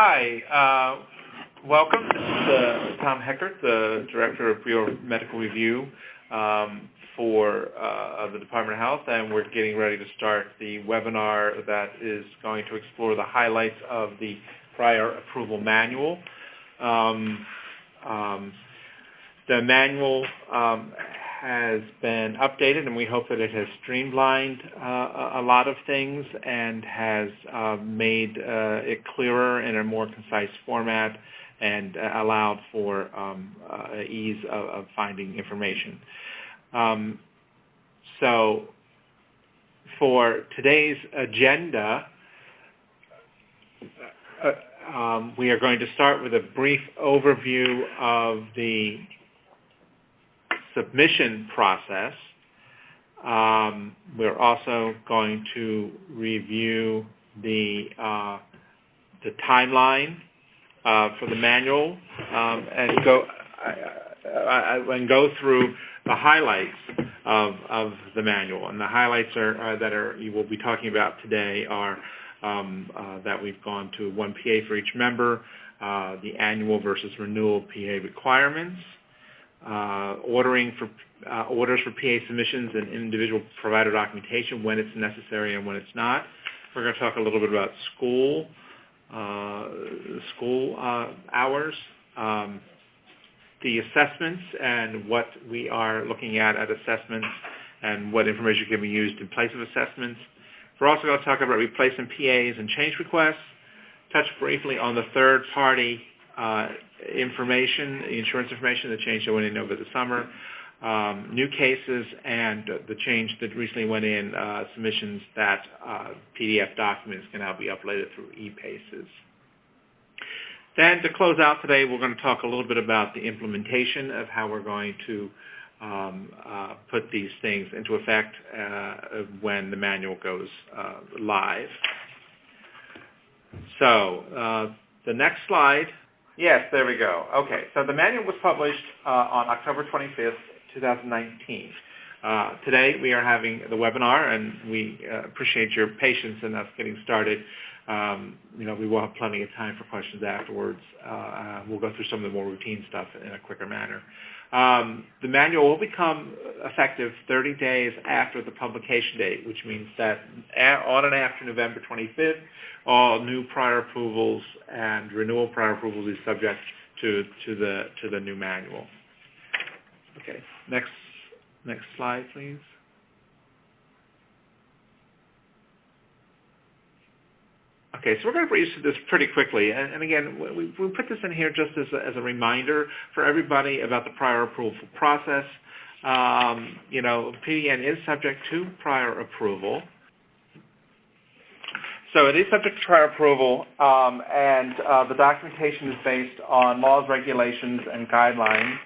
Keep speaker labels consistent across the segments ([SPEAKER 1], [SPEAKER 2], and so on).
[SPEAKER 1] Hi, welcome. This is Tom Heckert, the Director of Bureau of Medical Review for the Department of Health, and we're getting ready to start the webinar that is going to explore the highlights of the prior approval manual. The manual has been updated, and we hope that it has streamlined a lot of things and has made it clearer in a more concise format and allowed for ease of finding information. So for today's agenda, we are going to start with a brief overview of the submission process. We're also going to review the timeline for the manual and go through the highlights of the manual. And the highlights you will be talking about today are that we've gone to one PA for each member, the annual versus renewal PA requirements, orders for PA submissions and individual provider documentation when it's necessary and when it's not. We're going to talk a little bit about school hours, the assessments and what we are looking at assessments and what information can be used in place of assessments. We're also going to talk about replacement PAs and change requests, touch briefly on the third-party information, insurance information, the change that went in over the summer, new cases, and the change that recently went in, submissions that PDF documents can now be uploaded through ePaces. Then to close out today, we're going to talk a little bit about the implementation of how we're going to put these things into effect when the manual goes live. So the next slide. Yes, there we go. Okay, so the manual was published on October 25th, 2019. Today we are having the webinar, and we appreciate your patience in us getting started. We will have plenty of time for questions afterwards. We'll go through some of the more routine stuff in a quicker manner. The manual will become effective 30 days after the publication date, which means that on and after November 25th, all new prior approvals and renewal prior approvals is subject to the new manual. Okay, next slide, please. Okay, so we're going to breeze through this pretty quickly. And again, we put this in here just as a reminder for everybody about the prior approval process. PDN is subject to prior approval. So it is subject to prior approval, and the documentation is based on laws, regulations, and guidelines.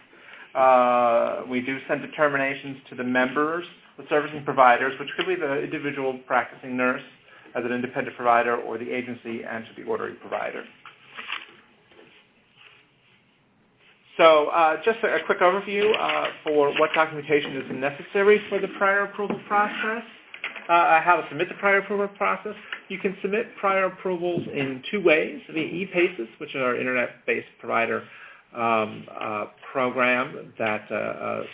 [SPEAKER 1] We do send determinations to the members, the servicing providers, which could be the individual practicing nurse as an independent provider, or the agency, and to the ordering provider. So just a quick overview for what documentation is necessary for the prior approval process, how to submit the prior approval process. You can submit prior approvals in two ways, via ePaces, which is our internet-based provider program that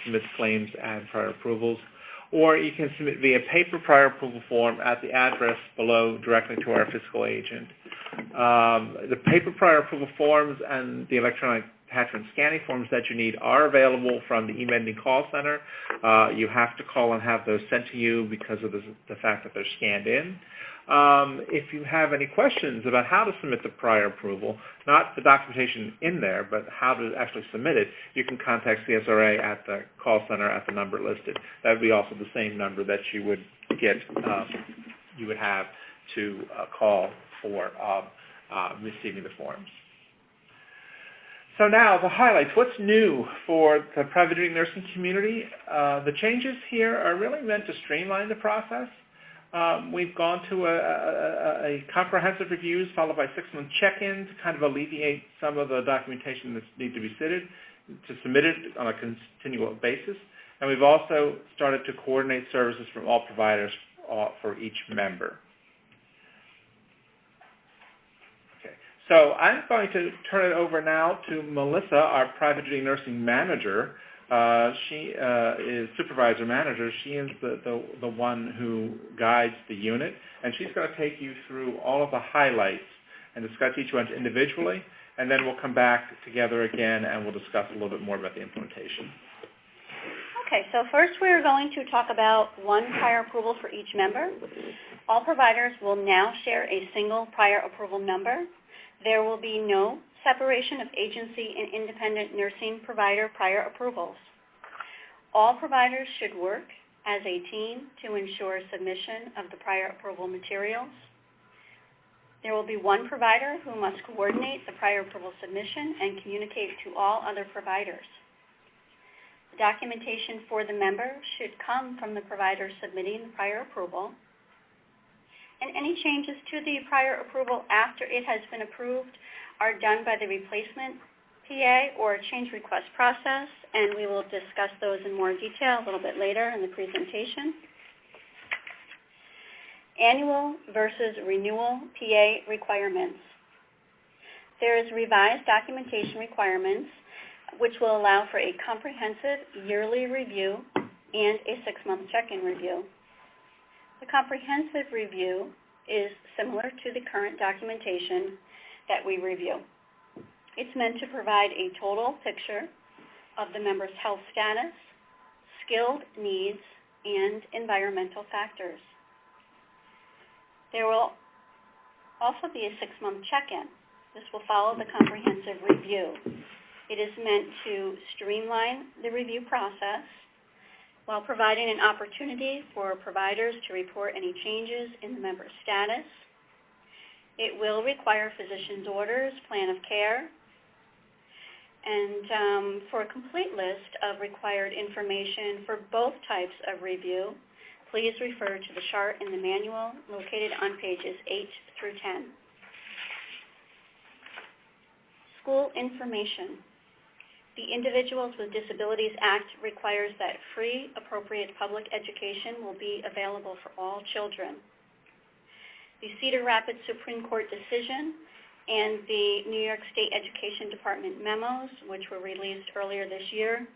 [SPEAKER 1] submits claims and prior approvals, or you can submit via paper prior approval form at the address below directly to our fiscal agent. The paper prior approval forms and the electronic attachment scanning forms that you need are available from the eMending call center. You have to call and have those sent to you because of the fact that they're scanned in. If you have any questions about how to submit the prior approval, not the documentation in there, but how to actually submit it, you can contact CSRA at the call center at the number listed. That would be also the same number that you would get, you would have to call for receiving the forms. So now the highlights. What's new for the private duty nursing community? The changes here are really meant to streamline the process. We've gone to a comprehensive reviews followed by 6-month check-ins to kind of alleviate some of the documentation that needs to be submitted on a continual basis. And we've also started to coordinate services from all providers for each member. So I'm going to turn it over now to Melissa, our private duty nursing manager. She is supervisor manager. She is the one who guides the unit, and she's going to take you through all of the highlights and discuss each one individually, and then we'll come back together again and we'll discuss a little bit more about the implementation.
[SPEAKER 2] Okay, so first we're going to talk about one prior approval for each member. All providers will now share a single prior approval number. There will be no separation of agency and independent nursing provider prior approvals. All providers should work as a team to ensure submission of the prior approval materials. There will be one provider who must coordinate the prior approval submission and communicate to all other providers. The documentation for the member should come from the provider submitting the prior approval. And any changes to the prior approval after it has been approved are done by the replacement PA or change request process, and we will discuss those in more detail a little bit later in the presentation. Annual versus renewal PA requirements. There is revised documentation requirements which will allow for a comprehensive yearly review and a 6-month check-in review. The comprehensive review is similar to the current documentation that we review. It's meant to provide a total picture of the member's health status, skilled needs, and environmental factors. There will also be a 6-month check-in. This will follow the comprehensive review. It is meant to streamline the review process while providing an opportunity for providers to report any changes in the member's status. It will require physician's orders, plan of care, and for a complete list of required information for both types of review, please refer to the chart in the manual located on pages 8 through 10. School information. The Individuals with Disabilities Act requires that free, appropriate public education will be available for all children. The Cedar Rapids Supreme Court decision and the New York State Education Department memos, which were released earlier this year,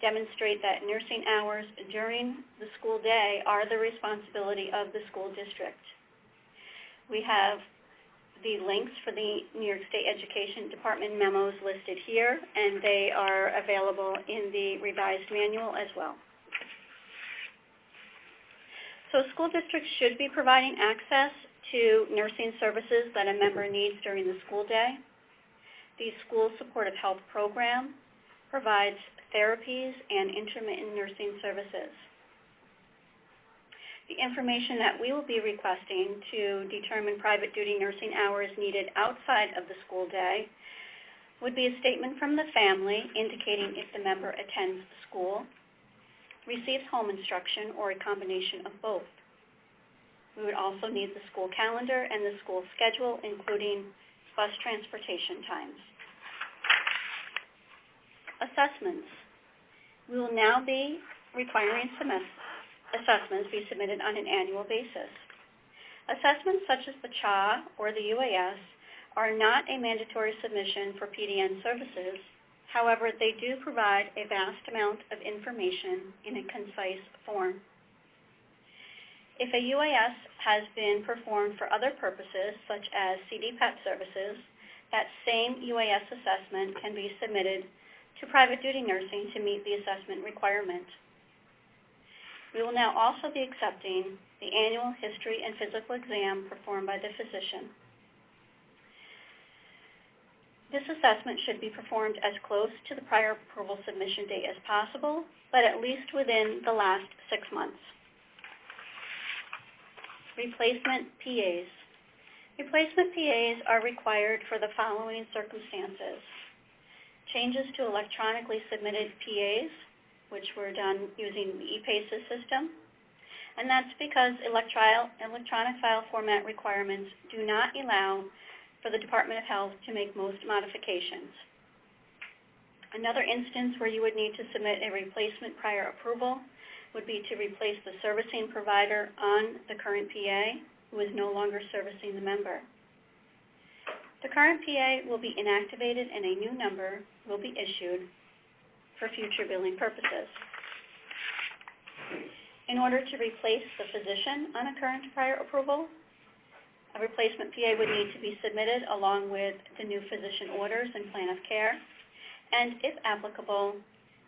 [SPEAKER 2] demonstrate that nursing hours during the school day are the responsibility of the school district. We have the links for the New York State Education Department memos listed here, and they are available in the revised manual as well. So school districts should be providing access to nursing services that a member needs during the school day. The School Supportive Health Program provides therapies and intermittent nursing services. The information that we will be requesting to determine private duty nursing hours needed outside of the school day would be a statement from the family indicating if the member attends school, receives home instruction, or a combination of both. We would also need the school calendar and the school schedule, including bus transportation times. Assessments. We will now be requiring assessments be submitted on an annual basis. Assessments such as the CHA or the UAS are not a mandatory submission for PDN services. However, they do provide a vast amount of information in a concise form. If a UAS has been performed for other purposes, such as CDPAP services, that same UAS assessment can be submitted to private duty nursing to meet the assessment requirement. We will now also be accepting the annual history and physical exam performed by the physician. This assessment should be performed as close to the prior approval submission date as possible, but at least within the last 6 months. Replacement PAs. Replacement PAs are required for the following circumstances. Changes to electronically submitted PAs, which were done using the ePaces system, and that's because electronic file format requirements do not allow for the Department of Health to make most modifications. Another instance where you would need to submit a replacement prior approval would be to replace the servicing provider on the current PA who is no longer servicing the member. The current PA will be inactivated and a new number will be issued for future billing purposes. In order to replace the physician on a current prior approval, a replacement PA would need to be submitted along with the new physician orders and plan of care, and if applicable,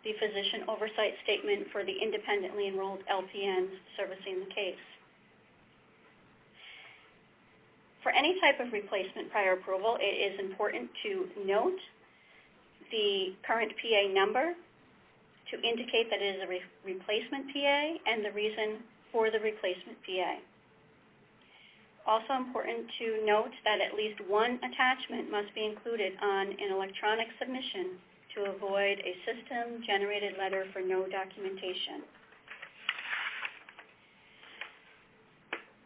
[SPEAKER 2] the physician oversight statement for the independently enrolled LPNs servicing the case. For any type of replacement prior approval, it is important to note the current PA number to indicate that it is a replacement PA and the reason for the replacement PA. Also important to note that at least one attachment must be included on an electronic submission to avoid a system-generated letter for no documentation.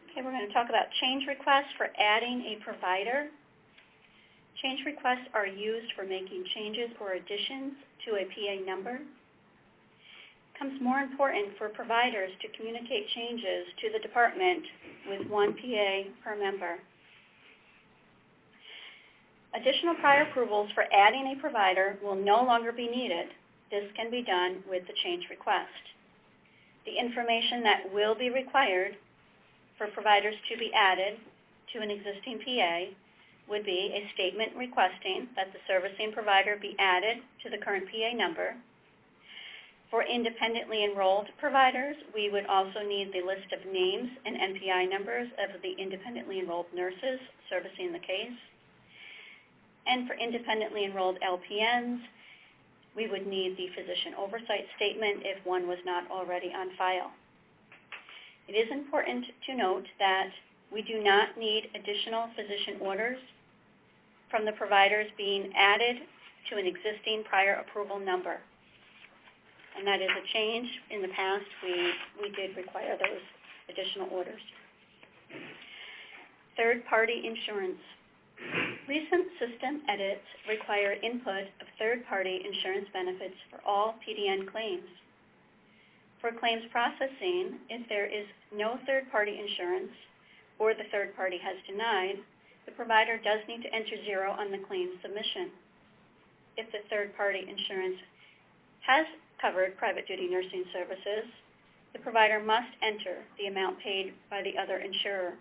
[SPEAKER 2] Okay, we're going to talk about change requests for adding a provider. Change requests are used for making changes or additions to a PA number. It becomes more important for providers to communicate changes to the department with one PA per member. Additional prior approvals for adding a provider will no longer be needed. This can be done with the change request. The information that will be required for providers to be added to an existing PA would be a statement requesting that the servicing provider be added to the current PA number. For independently enrolled providers, we would also need the list of names and NPI numbers of the independently enrolled nurses servicing the case. And for independently enrolled LPNs, we would need the physician oversight statement if one was not already on file. It is important to note that we do not need additional physician orders from the providers being added to an existing prior approval number. And that is a change. In the past, we did require those additional orders. Third-party insurance. Recent system edits require input of third-party insurance benefits for all PDN claims. For claims processing, if there is no third-party insurance or the third party has denied, the provider does need to enter 0 on the claim submission. If the third-party insurance has covered private duty nursing services, the provider must enter the amount paid by the other insurer.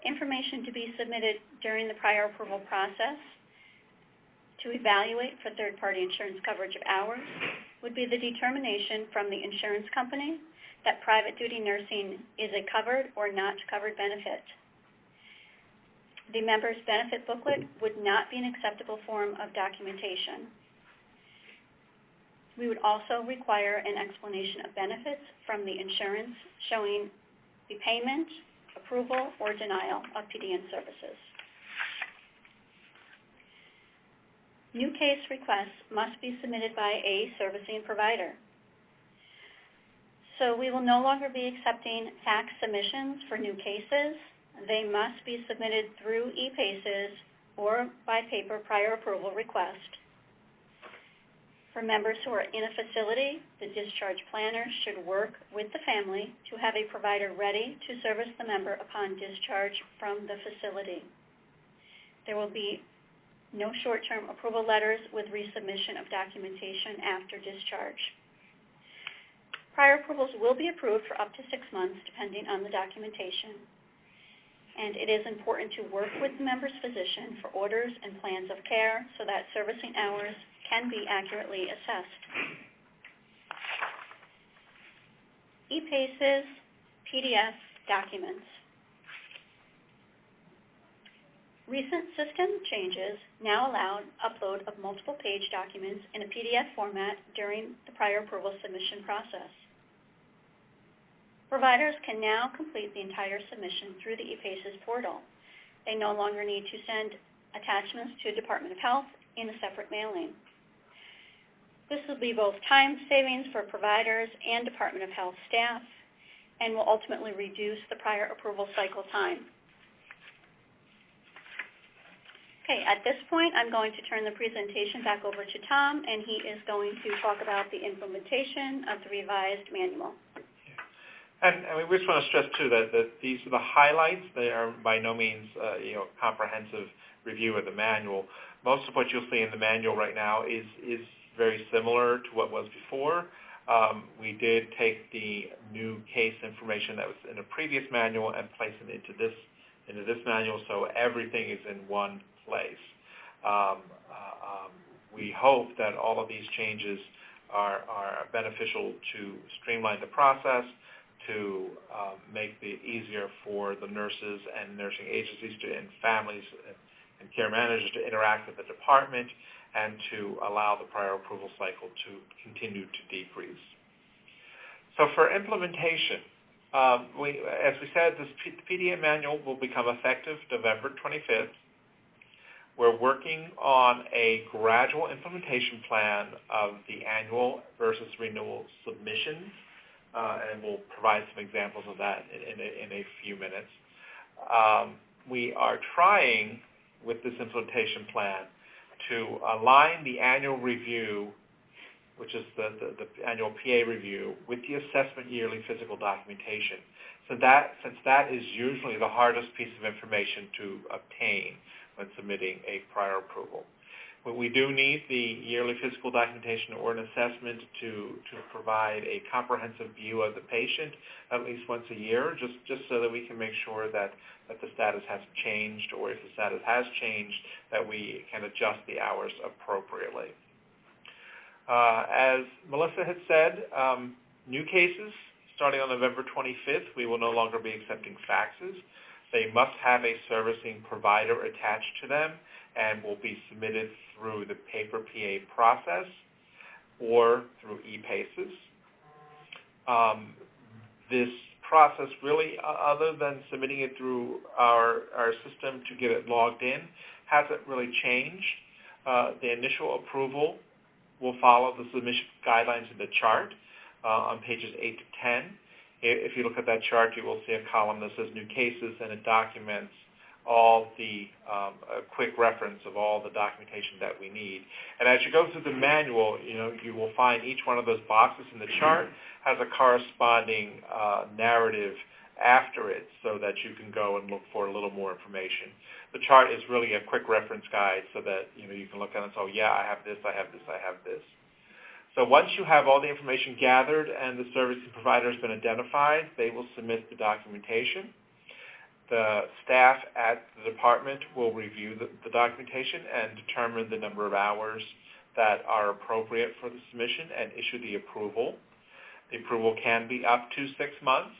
[SPEAKER 2] Information to be submitted during the prior approval process to evaluate for third-party insurance coverage of hours would be the determination from the insurance company that private duty nursing is a covered or not covered benefit. The member's benefit booklet would not be an acceptable form of documentation. We would also require an explanation of benefits from the insurance showing the payment, approval, or denial of PDN services. New case requests must be submitted by a servicing provider. So we will no longer be accepting fax submissions for new cases. They must be submitted through e-paces or by paper prior approval request. For members who are in a facility, the discharge planner should work with the family to have a provider ready to service the member upon discharge from the facility. There will be no short-term approval letters with resubmission of documentation after discharge. Prior approvals will be approved for up to 6 months depending on the documentation. And it is important to work with the member's physician for orders and plans of care so that servicing hours can be accurately assessed. E-paces, PDF documents. Recent system changes now allow upload of multiple page documents in a PDF format during the prior approval submission process. Providers can now complete the entire submission through the e-paces portal. They no longer need to send attachments to Department of Health in a separate mailing. This will be both time savings for providers and Department of Health staff and will ultimately reduce the prior approval cycle time. Okay, at this point, I'm going to turn the presentation back over to Tom, and he is going to talk about the implementation of the revised manual.
[SPEAKER 1] And we just want to stress too that these are the highlights. They are by no means comprehensive review of the manual. Most of what you'll see in the manual right now is very similar to what was before. We did take the new case information that was in a previous manual and place it into this manual, so everything is in one place. We hope that all of these changes are beneficial to streamline the process, to make it easier for the nurses and nursing agencies and families and care managers to interact with the department, and to allow the prior approval cycle to continue to decrease. So for implementation, as we said, the PDA manual will become effective November 25th. We're working on a gradual implementation plan of the annual versus renewal submissions, and we'll provide some examples of that in a few minutes. We are trying, with this implementation plan, to align the annual review, which is the annual PA review, with the assessment yearly physical documentation. So since that is usually the hardest piece of information to obtain when submitting a prior approval. But we do need the yearly physical documentation or an assessment to provide a comprehensive view of the patient at least once a year, just so that we can make sure that the status hasn't changed, or if the status has changed, that we can adjust the hours appropriately. As Melissa had said, new cases starting on November 25th, we will no longer be accepting faxes. They must have a servicing provider attached to them and will be submitted through the paper PA process or through e-PACES. This process really, other than submitting it through our system to get it logged in, hasn't really changed. The initial approval will follow the submission guidelines in the chart on pages 8 to 10. If you look at that chart, you will see a column that says new cases, and it documents all the a quick reference of all the documentation that we need. And as you go through the manual, you will find each one of those boxes in the chart has a corresponding narrative after it, so that you can go and look for a little more information. The chart is really a quick reference guide, so that you can look at it and say, oh yeah, I have this, I have this, I have this. So once you have all the information gathered and the servicing provider has been identified, they will submit the documentation. The staff at the department will review the documentation and determine the number of hours that are appropriate for the submission and issue the approval. The approval can be up to 6 months,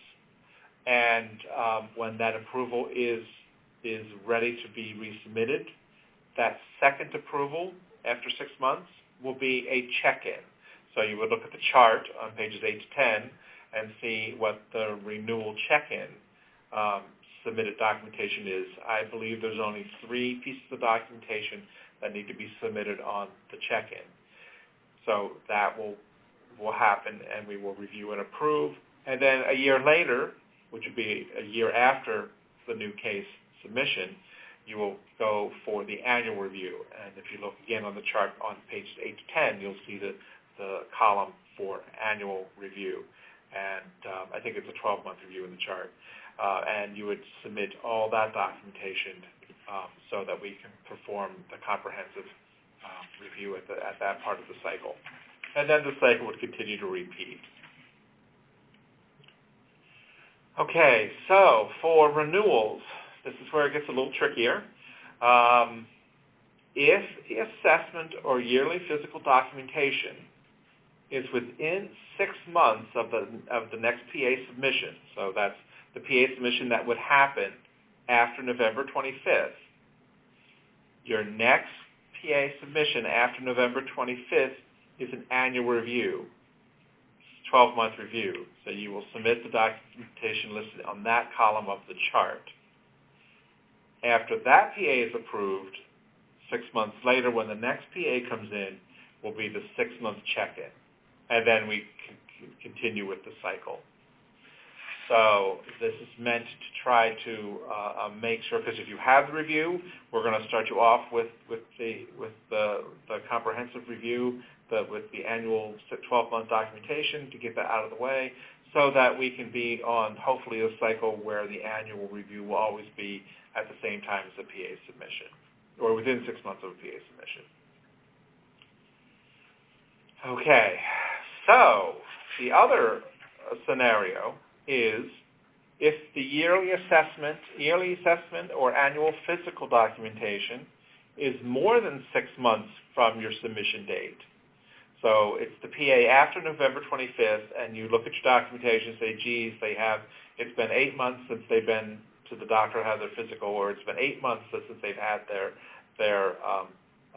[SPEAKER 1] and when that approval is ready to be resubmitted, that second approval after 6 months will be a check-in. So you would look at the chart on pages 8 to 10 and see what the renewal check-in submitted documentation is. I believe there's only 3 pieces of documentation that need to be submitted on the check-in. So that will happen, and we will review and approve. And then a year later, which would be a year after the new case submission, you will go for the annual review. And if you look again on the chart on pages 8 to 10, you'll see the column for annual review. And I think it's a 12-month review in the chart. And you would submit all that documentation so that we can perform the comprehensive review at that part of the cycle. And then the cycle would continue to repeat. Okay, so for renewals, this is where it gets a little trickier. If the assessment or yearly physical documentation is within 6 months of the next PA submission, so that's the PA submission that would happen after November 25th, your next PA submission after November 25th is an annual review, 12-month review. So you will submit the documentation listed on that column of the chart. After that PA is approved, 6 months later, when the next PA comes in, will be the 6-month check-in. And then we continue with the cycle. So this is meant to try to make sure, because if you have the review, we're going to start you off with the comprehensive review, with the annual 12-month documentation to get that out of the way, so that we can be on, hopefully, a cycle where the annual review will always be at the same time as the PA submission, or within 6 months of a PA submission. Okay, so the other scenario is if the yearly assessment or annual physical documentation is more than 6 months from your submission date. So it's the PA after November 25th, and you look at your documentation and say, geez, it's been 8 months since they've been to the doctor, had their physical, or it's been 8 months since they've had their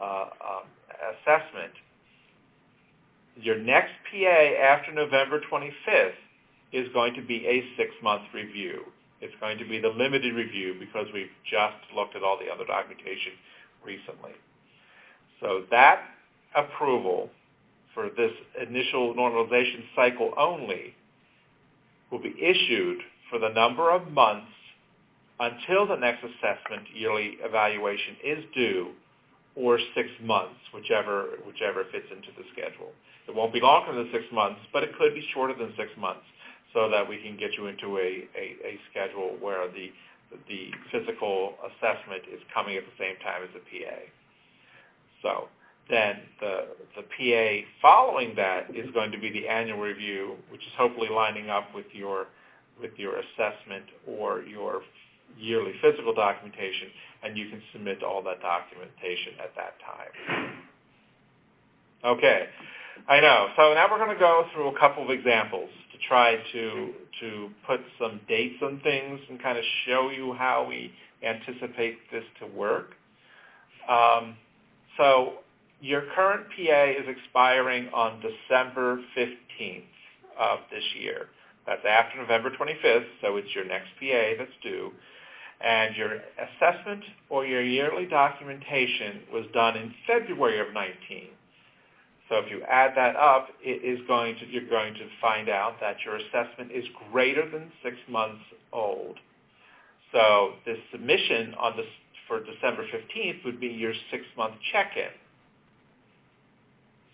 [SPEAKER 1] assessment. Your next PA after November 25th is going to be a 6-month review. It's going to be the limited review because we've just looked at all the other documentation recently. So that approval for this initial normalization cycle only will be issued for the number of months until the next assessment yearly evaluation is due, or 6 months, whichever fits into the schedule. It won't be longer than 6 months, but it could be shorter than 6 months, so that we can get you into a schedule where the physical assessment is coming at the same time as the PA. So then the PA following that is going to be the annual review, which is hopefully lining up with your assessment or your yearly physical documentation, and you can submit all that documentation at that time. Okay, I know. So now we're going to go through a couple of examples to try to put some dates on things and kind of show you how we anticipate this to work. So your current PA is expiring on December 15th of this year. That's after November 25th, so it's your next PA that's due. And your assessment or your yearly documentation was done in February of 19. So if you add that up, you're going to find out that your assessment is greater than 6 months old. So the submission for December 15th would be your 6-month check-in.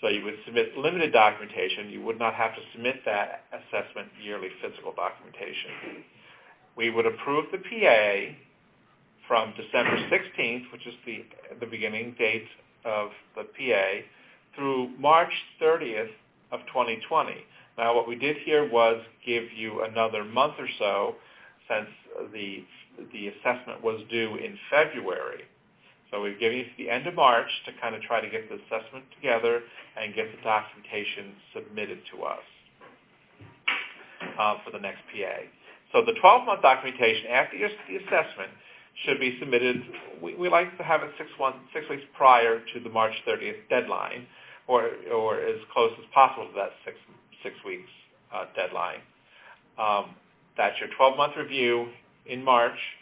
[SPEAKER 1] So you would submit limited documentation. You would not have to submit that assessment yearly physical documentation. We would approve the PA from December 16th, which is the beginning date of the PA, through March 30th of 2020. Now what we did here was give you another month or so since the assessment was due in February. So we've given you to the end of March to kind of try to get the assessment together and get the documentation submitted to us for the next PA. So the 12-month documentation after the assessment should be submitted. We like to have it 6 weeks prior to the March 30th deadline, or as close as possible to that six weeks deadline. That's your 12-month review in March.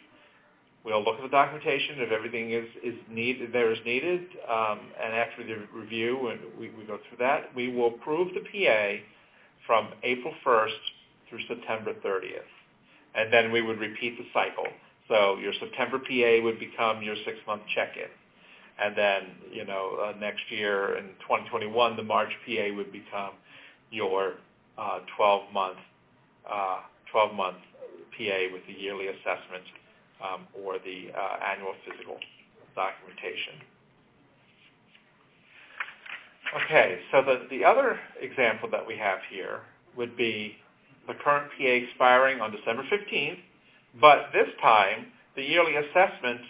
[SPEAKER 1] We'll look at the documentation if everything is needed, and after the review, and we go through that, we will approve the PA from April 1st through September 30th. And then we would repeat the cycle. So your September PA would become your 6-month check-in. And then, next year in 2021, the March PA would become your 12-month PA with the yearly assessment or the annual physical documentation. Okay, so the other example that we have here would be the current PA expiring on December 15th, but this time the yearly assessment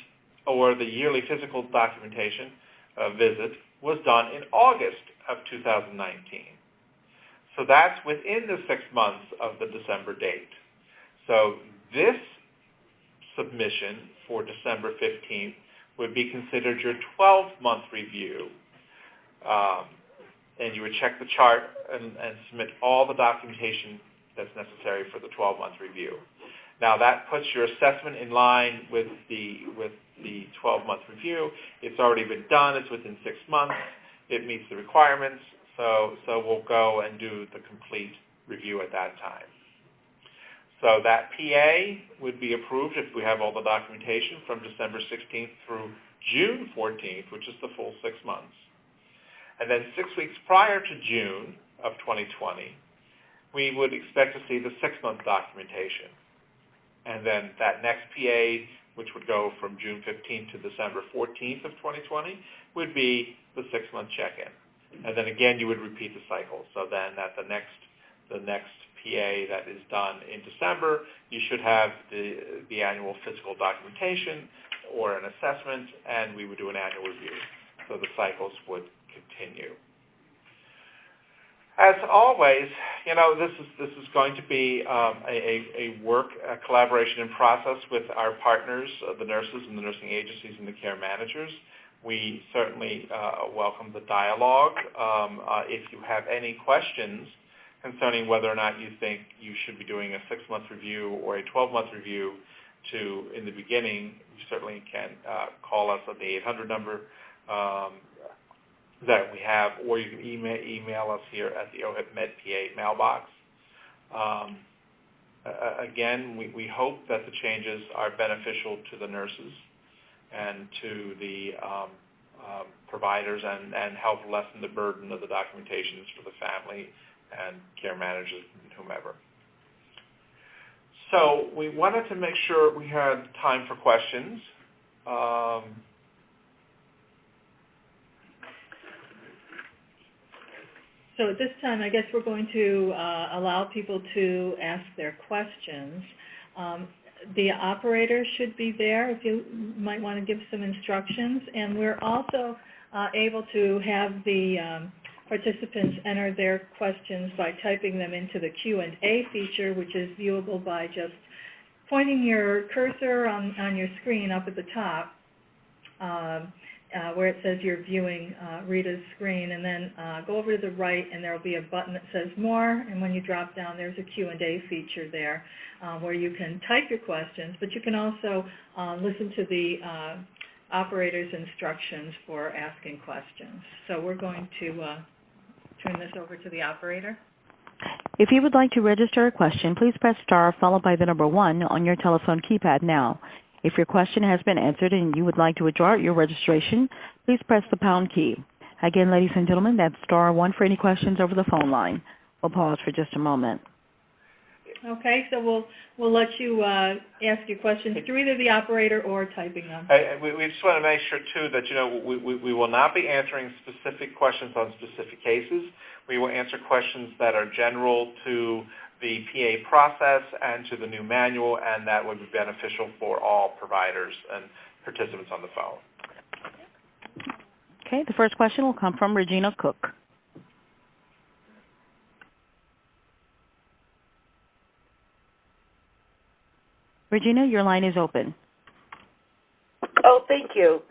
[SPEAKER 1] or the yearly physical documentation visit was done in August of 2019. So that's within the 6 months of the December date. So this submission for December 15th would be considered your 12-month review. And you would check the chart and submit all the documentation that's necessary for the 12-month review. Now that puts your assessment in line with the 12-month review. It's already been done. It's within 6 months. It meets the requirements. So we'll go and do the complete review at that time. So that PA would be approved if we have all the documentation from December 16th through June 14th, which is the full 6 months. And then 6 weeks prior to June of 2020, we would expect to see the 6-month documentation. And then that next PA, which would go from June 15th to December 14th of 2020, would be the 6-month check-in. And then again, you would repeat the cycle. So then at the next PA that is done in December, you should have the annual physical documentation or an assessment, and we would do an annual review. So the cycles would continue. As always, this is going to be a collaboration and process with our partners, the nurses and the nursing agencies and the care managers. We certainly welcome the dialogue. If you have any questions concerning whether or not you think you should be doing a 6-month review or a 12-month review in the beginning, you certainly can call us at the 800 number that we have, or you can email us here at the OHIP MedPA mailbox. Again, we hope that the changes are beneficial to the nurses and to the providers and help lessen the burden of the documentations for the family and care managers and whomever. So we wanted to make sure we had time for questions.
[SPEAKER 3] So at this time, I guess we're going to allow people to ask their questions. The operator should be there if you might want to give some instructions. And we're also able to have the participants enter their questions by typing them into the Q&A feature, which is viewable by just pointing your cursor on your screen up at the top where it says you're viewing Rita's screen, and then go over to the right and there will be a button that says More, and when you drop down there's a Q&A feature there where you can type your questions, but you can also listen to the operator's instructions for asking questions. So we're going to turn this over to the operator.
[SPEAKER 4] If you would like to register a question, please press star followed by the number 1 on your telephone keypad now. If your question has been answered and you would like to withdraw your registration, please press the pound key. Again, ladies and gentlemen, that's star 1 for any questions over the phone line. We'll pause for just a moment.
[SPEAKER 3] Okay, so we'll let you ask your questions through either the operator or typing them.
[SPEAKER 1] We just want to make sure, too, that we will not be answering specific questions on specific cases. We will answer questions that are general to the PA process and to the new manual, and that would be beneficial for all providers and participants on the phone.
[SPEAKER 4] Okay, the first question will come from Regina Cook. Regina, your line is open.
[SPEAKER 5] Oh, thank you.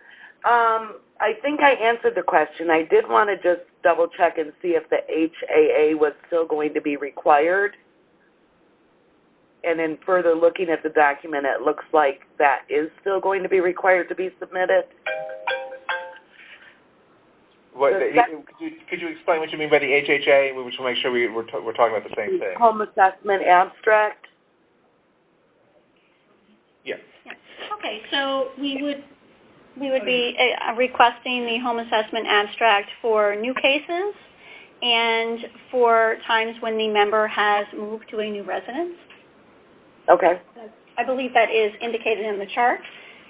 [SPEAKER 5] I think I answered the question. I did want to just double check and see if the HAA was still going to be required. And in further looking at the document, it looks like that is still going to be required to be submitted.
[SPEAKER 1] Could you explain what you mean by the HHA? We should make sure we're talking about the same thing.
[SPEAKER 5] Home assessment abstract.
[SPEAKER 1] Yeah.
[SPEAKER 2] Okay, so we would be requesting the home assessment abstract for new cases and for times when the member has moved to a new residence.
[SPEAKER 5] Okay.
[SPEAKER 2] I believe that is indicated in the chart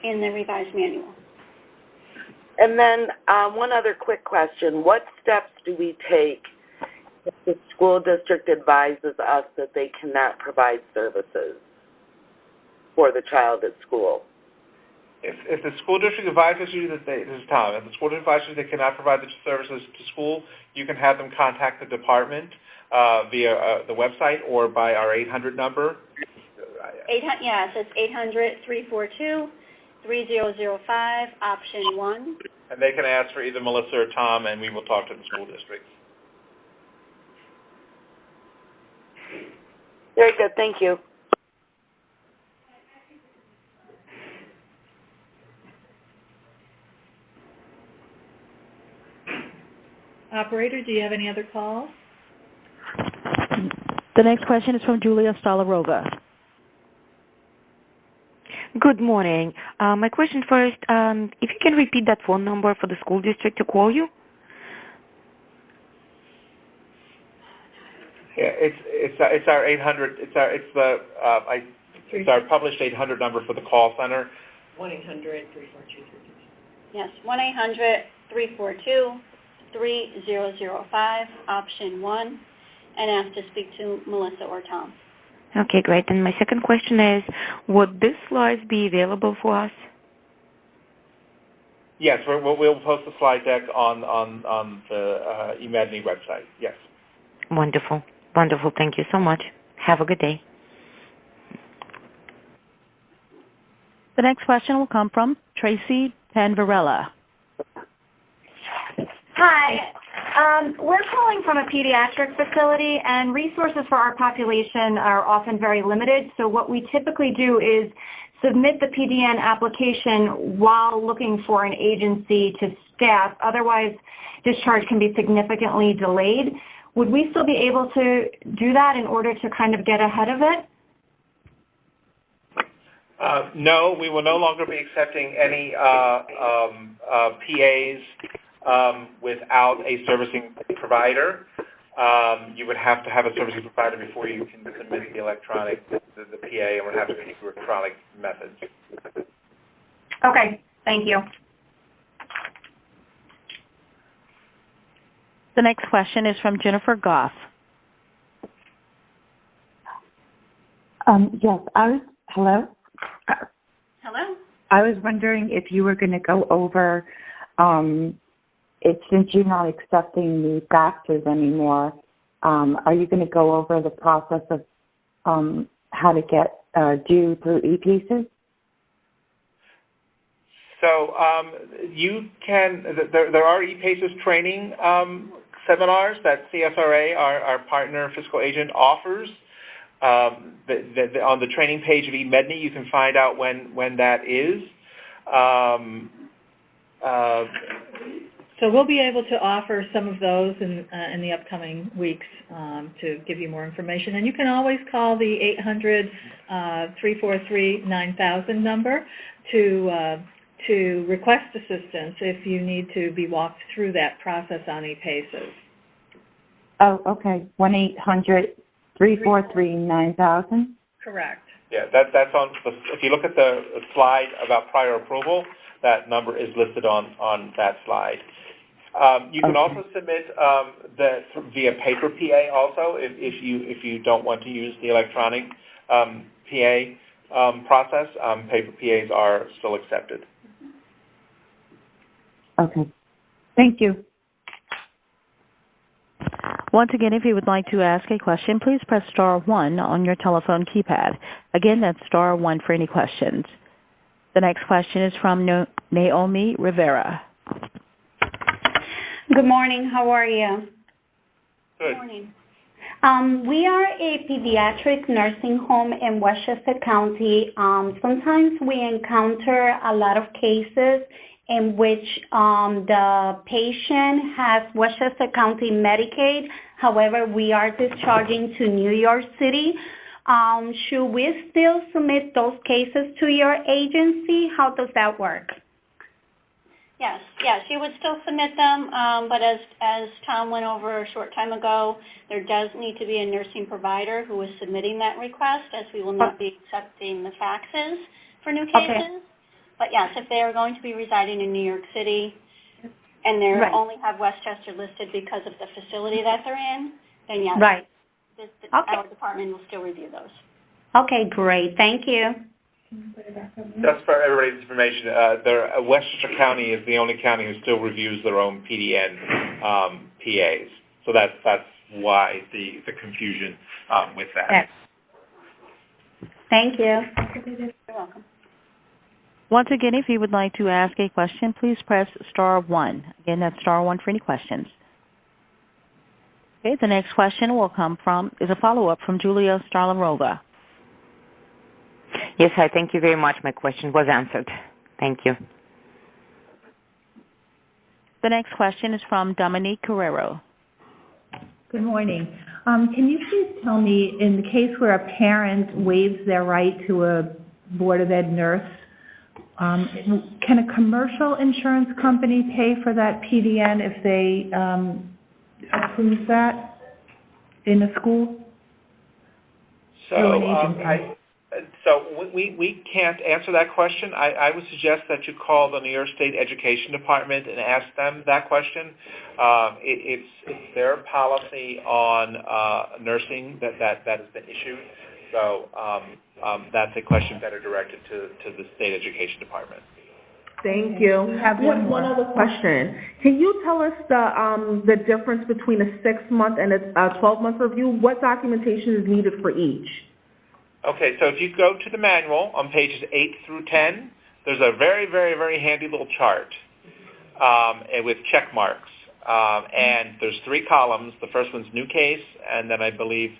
[SPEAKER 2] in the revised manual.
[SPEAKER 5] And then one other quick question. What steps do we take if the school district advises us that they cannot provide services for the child at school?
[SPEAKER 1] If the school district advises you that this is Tom, if the school district advises you they cannot provide the services to school, you can have them contact the department via the website or by our 800 number.
[SPEAKER 2] Yes, it's 800-342-3005, option 1.
[SPEAKER 1] And they can ask for either Melissa or Tom, and we will talk to the school district.
[SPEAKER 5] Very good. Thank you.
[SPEAKER 3] Operator, do you have any other calls?
[SPEAKER 4] The next question is from Julius La Rosa.
[SPEAKER 6] Good morning. My question first, if you can repeat that phone number for the school district to call you?
[SPEAKER 1] Yeah, it's our 800. It's our published 800 number for the call center.
[SPEAKER 3] 1-800-342-32.
[SPEAKER 2] Yes, 1-800-342-3005, option 1, and ask to speak to Melissa or Tom.
[SPEAKER 6] Okay, great. And my second question is, would this slides be available for us?
[SPEAKER 1] Yes, we'll post the slide deck on the eMedNey website. Yes.
[SPEAKER 6] Wonderful. Wonderful. Thank you so much. Have a good day.
[SPEAKER 4] The next question will come from Tracy Panvarella.
[SPEAKER 7] Hi. We're calling from a pediatric facility, and resources for our population are often very limited. So what we typically do is submit the PDN application while looking for an agency to staff. Otherwise, discharge can be significantly delayed. Would we still be able to do that in order to kind of get ahead of it?
[SPEAKER 1] No, we will no longer be accepting any PAs without a servicing provider. You would have to have a servicing provider before you can submit the electronic, the PA, and would have to be electronic methods.
[SPEAKER 7] Okay, thank you.
[SPEAKER 4] The next question is from Jennifer Goff.
[SPEAKER 8] Yes, hello?
[SPEAKER 2] Hello?
[SPEAKER 8] I was wondering if you were going to go over, since you're not accepting the faxes anymore, are you going to go over the process of how to get due through e-pieces?
[SPEAKER 1] So you can, there are e-PACES training seminars that CSRA, our partner fiscal agent, offers. On the training page of eMedNey, you can find out when that is.
[SPEAKER 3] So we'll be able to offer some of those in the upcoming weeks to give you more information. And you can always call the 800-343-9000 number to request assistance if you need to be walked through that process on e-PACES.
[SPEAKER 8] Oh, okay. 1-800-343-9000?
[SPEAKER 3] Correct.
[SPEAKER 1] Yeah, that's on. If you look at the slide about prior approval, that number is listed on that slide. You can also submit via paper PA also if you don't want to use the electronic PA process. Paper PAs are still accepted.
[SPEAKER 8] Okay. Thank you.
[SPEAKER 4] Once again, if you would like to ask a question, please press star 1 on your telephone keypad. Again, that's star 1 for any questions. The next question is from Naomi Rivera.
[SPEAKER 7] Good morning. How are you?
[SPEAKER 1] Good.
[SPEAKER 2] Good morning.
[SPEAKER 7] We are a pediatric nursing home in Westchester County. Sometimes we encounter a lot of cases in which the patient has Westchester County Medicaid. However, we are discharging to New York City. Should we still submit those cases to your agency? How does that work?
[SPEAKER 2] Yes, you would still submit them, but as Tom went over a short time ago, there does need to be a nursing provider who is submitting that request, as we will not be accepting the faxes for new cases.
[SPEAKER 7] Okay.
[SPEAKER 2] But yes, if they are going to be residing in New York City and they only have Westchester listed because of the facility that they're in, then yes,
[SPEAKER 7] Right.
[SPEAKER 2] Our department will still review those.
[SPEAKER 7] Okay, great. Thank you.
[SPEAKER 1] Just for everybody's information, Westchester County is the only county who still reviews their own PDN PAs. So that's why the confusion with that.
[SPEAKER 7] Thank you.
[SPEAKER 2] You're welcome.
[SPEAKER 4] Once again, if you would like to ask a question, please press star 1. Again, that's star 1 for any questions. Okay, the next question will come is a follow-up from Julius La Rosa.
[SPEAKER 6] Yes, hi. Thank you very much. My question was answered. Thank you.
[SPEAKER 4] The next question is from Dominique Carrero.
[SPEAKER 8] Good morning. Can you please tell me, in the case where a parent waives their right to a Board of Ed nurse, can a commercial insurance company pay for that PDN if they approve that? in a school? Through an agency?
[SPEAKER 1] We can't answer that question. I would suggest that you call the New York State Education Department and ask them that question. It's their policy on nursing that has been issued. So that's a question better directed to the State Education Department.
[SPEAKER 9] Thank you.
[SPEAKER 8] We have
[SPEAKER 9] one other question. Can you tell us the difference between a 6-month and a 12-month review? What documentation is needed for each?
[SPEAKER 1] Okay, so if you go to the manual on pages 8 through 10, there's a very, very, very handy little chart with check marks. And there's 3 columns. The first one's new case, and then I believe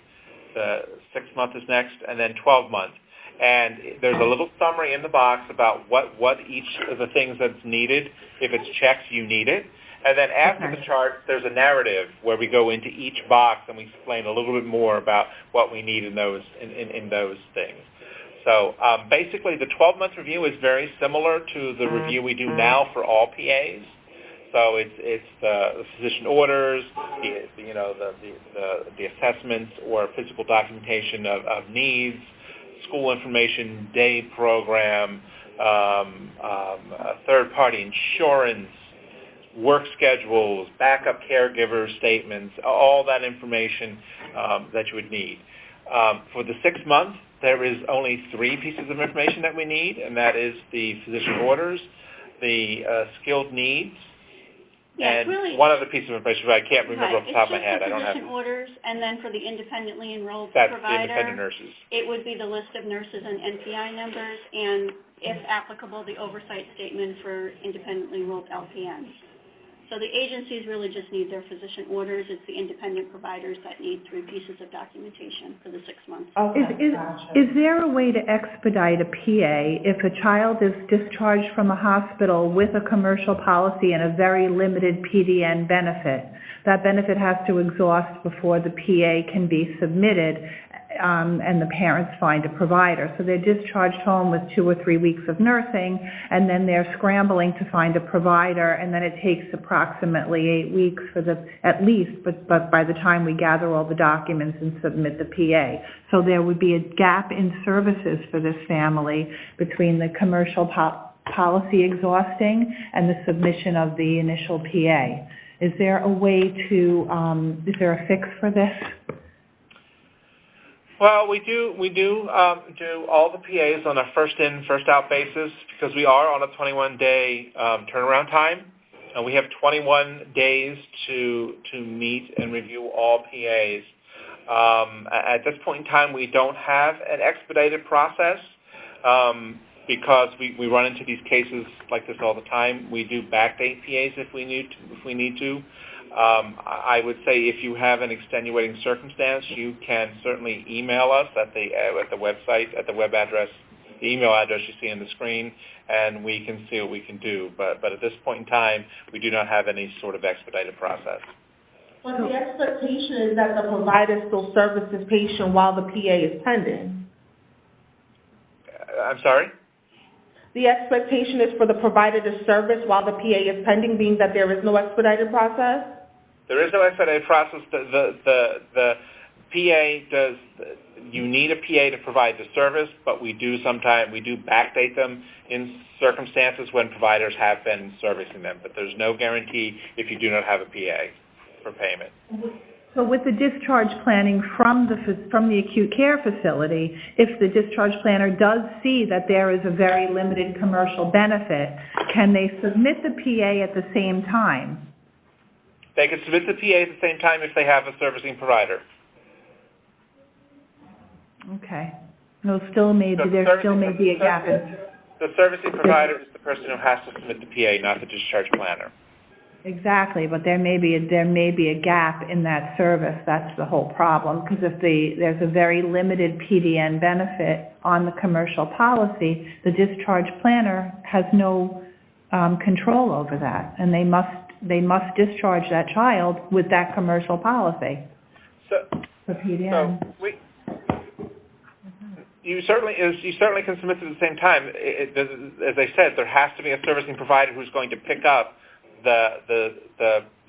[SPEAKER 1] the 6-month is next, and then 12-month. And there's a little summary in the box about what each of the things that's needed. If it's checked, you need it. And then after the chart, there's a narrative where we go into each box and we explain a little bit more about what we need in those things. So basically, the 12-month review is very similar to the review we do now for all PAs. So it's the physician orders, the assessments or physical documentation of needs, school information, day program, third-party insurance, work schedules, backup caregiver statements, all that information that you would need. For the 6 months, there is only 3 pieces of information that we need, and that is the physician orders, the skilled needs, and
[SPEAKER 2] really,
[SPEAKER 1] one other piece of information, but I can't remember off the top of my head. I don't have.
[SPEAKER 2] It's just the physician orders, and then for the independently enrolled
[SPEAKER 1] That's
[SPEAKER 2] provider,
[SPEAKER 1] independent nurses.
[SPEAKER 2] It would be the list of nurses and NPI numbers, and if applicable, the oversight statement for independently enrolled LPNs. So the agencies really just need their physician orders. It's the independent providers that need 3 pieces of documentation for the 6 months.
[SPEAKER 8] Okay, is there a way to expedite a PA if a child is discharged from a hospital with a commercial policy and a very limited PDN benefit? That benefit has to exhaust before the PA can be submitted, and the parents find a provider. So they're discharged home with 2 or 3 weeks of nursing, and then they're scrambling to find a provider, and then it takes approximately 8 weeks at least, but by the time we gather all the documents and submit the PA. So there would be a gap in services for this family between the commercial policy exhausting and the submission of the initial PA. Is there a way to, is there a fix for this?
[SPEAKER 1] Well, we do do all the PAs on a first in, first out basis because we are on a 21-day turnaround time, and we have 21 days to meet and review all PAs. At this point in time, we don't have an expedited process because we run into these cases like this all the time. We do backdate PAs if we need to. I would say if you have an extenuating circumstance, you can certainly email us at the website, at the web address, the email address you see on the screen, and we can see what we can do. But at this point in time, we do not have any sort of expedited process.
[SPEAKER 9] But the expectation is that the provider still services the patient while the PA is pending.
[SPEAKER 1] I'm sorry?
[SPEAKER 9] The expectation is for the provider to service while the PA is pending, being that there is no expedited process?
[SPEAKER 1] There is no expedited process. The PA does. You need a PA to provide the service, but we do backdate them in circumstances when providers have been servicing them. But there's no guarantee if you do not have a PA for payment.
[SPEAKER 8] So with the discharge planning from the acute care facility, if the discharge planner does see that there is a very limited commercial benefit, can they submit the PA at the same time?
[SPEAKER 1] They can submit the PA at the same time if they have a servicing provider.
[SPEAKER 8] Okay. There still may be a gap.
[SPEAKER 1] The servicing provider is the person who has to submit the PA, not the discharge planner.
[SPEAKER 8] Exactly, but there may be a gap in that service. That's the whole problem, because if there's a very limited PDN benefit on the commercial policy, the discharge planner has no control over that, and they must discharge that child with that commercial policy.
[SPEAKER 1] So,
[SPEAKER 8] for PDN.
[SPEAKER 1] You certainly can submit it at the same time. As I said, there has to be a servicing provider who's going to pick up the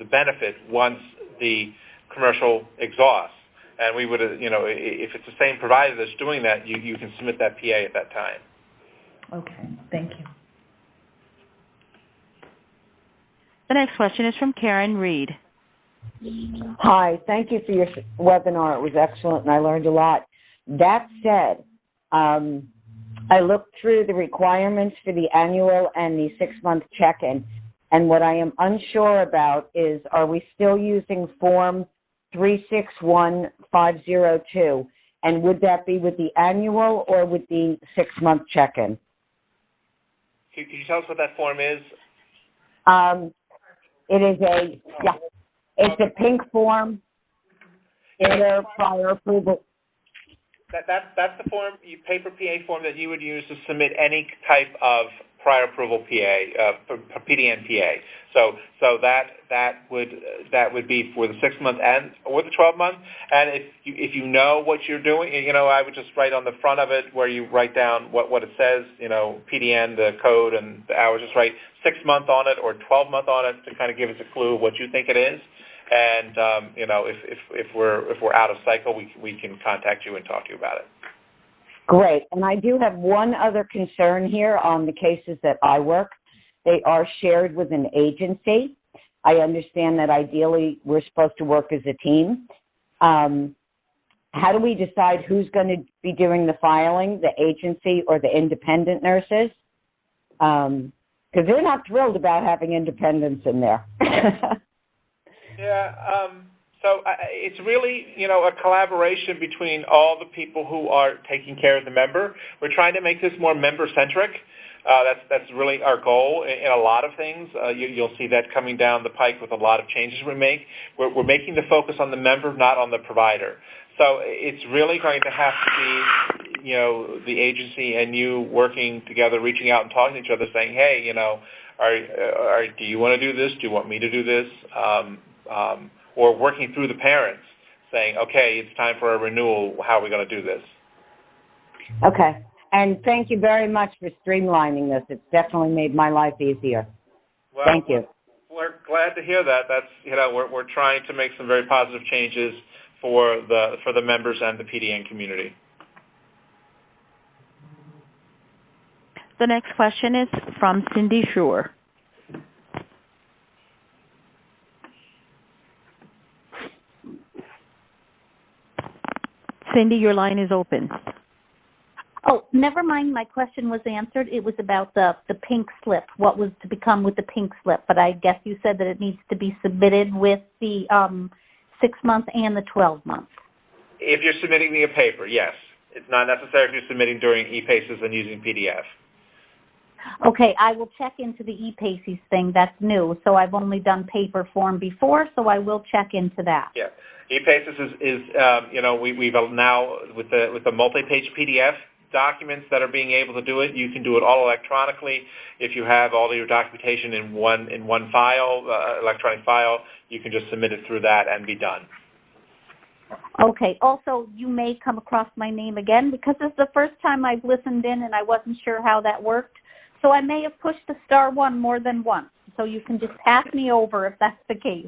[SPEAKER 1] benefit once the commercial exhausts. And we would, if it's the same provider that's doing that, you can submit that PA at that time.
[SPEAKER 8] Okay, thank you.
[SPEAKER 4] The next question is from Karen Reed.
[SPEAKER 10] Hi, thank you for your webinar. It was excellent and I learned a lot. That said, I looked through the requirements for the annual and the 6-month check-in, and what I am unsure about is, are we still using Form 361502, and would that be with the annual or with the 6-month check-in?
[SPEAKER 1] Can you tell us what that form is?
[SPEAKER 10] It is it's a pink form in their prior approval.
[SPEAKER 1] That's the form, paper PA form that you would use to submit any type of prior approval PA, for PDN PA. So that would be for the 6-month and or the 12-month. And if you know what you're doing, I would just write on the front of it where you write down what it says, PDN, the code, and the hours. Just write 6-month on it or 12-month on it to kind of give us a clue of what you think it is. And if we're out of cycle, we can contact you and talk to you about it.
[SPEAKER 10] Great. And I do have one other concern here on the cases that I work. They are shared with an agency. I understand that ideally we're supposed to work as a team. How do we decide who's going to be doing the filing, the agency or the independent nurses? Because they're not thrilled about having independents in there.
[SPEAKER 1] Yeah, so it's really, a collaboration between all the people who are taking care of the member. We're trying to make this more member-centric. That's really our goal in a lot of things. You'll see that coming down the pike with a lot of changes we make. We're making the focus on the member, not on the provider. So it's really going to have to be, the agency and you working together, reaching out and talking to each other, saying, hey, do you want to do this? Do you want me to do this? Or working through the parents, saying, okay, it's time for a renewal. How are we going to do this?
[SPEAKER 10] Okay. And thank you very much for streamlining this. It's definitely made my life easier.
[SPEAKER 1] Well,
[SPEAKER 10] thank you.
[SPEAKER 1] We're glad to hear that. That's, we're trying to make some very positive changes for the members and the PDN community.
[SPEAKER 4] The next question is from Cindy Schur. Cindy, your line is open.
[SPEAKER 7] Oh, never mind. My question was answered. It was about the pink slip, what was to become with the pink slip. But I guess you said that it needs to be submitted with the 6-month and the 12-month.
[SPEAKER 1] If you're submitting via paper, yes. It's not necessary if you're submitting during ePaces and using PDF.
[SPEAKER 7] Okay, I will check into the ePaces thing. That's new. So I've only done paper form before, so I will check into that.
[SPEAKER 1] Yeah. ePaces is we've now, with the multi-page PDF documents that are being able to do it, you can do it all electronically. If you have all of your documentation in one file, electronic file, you can just submit it through that and be done.
[SPEAKER 7] Okay. Also, you may come across my name again because it's the first time I've listened in and I wasn't sure how that worked. So I may have pushed the *1 more than once. So you can just pass me over if that's the case.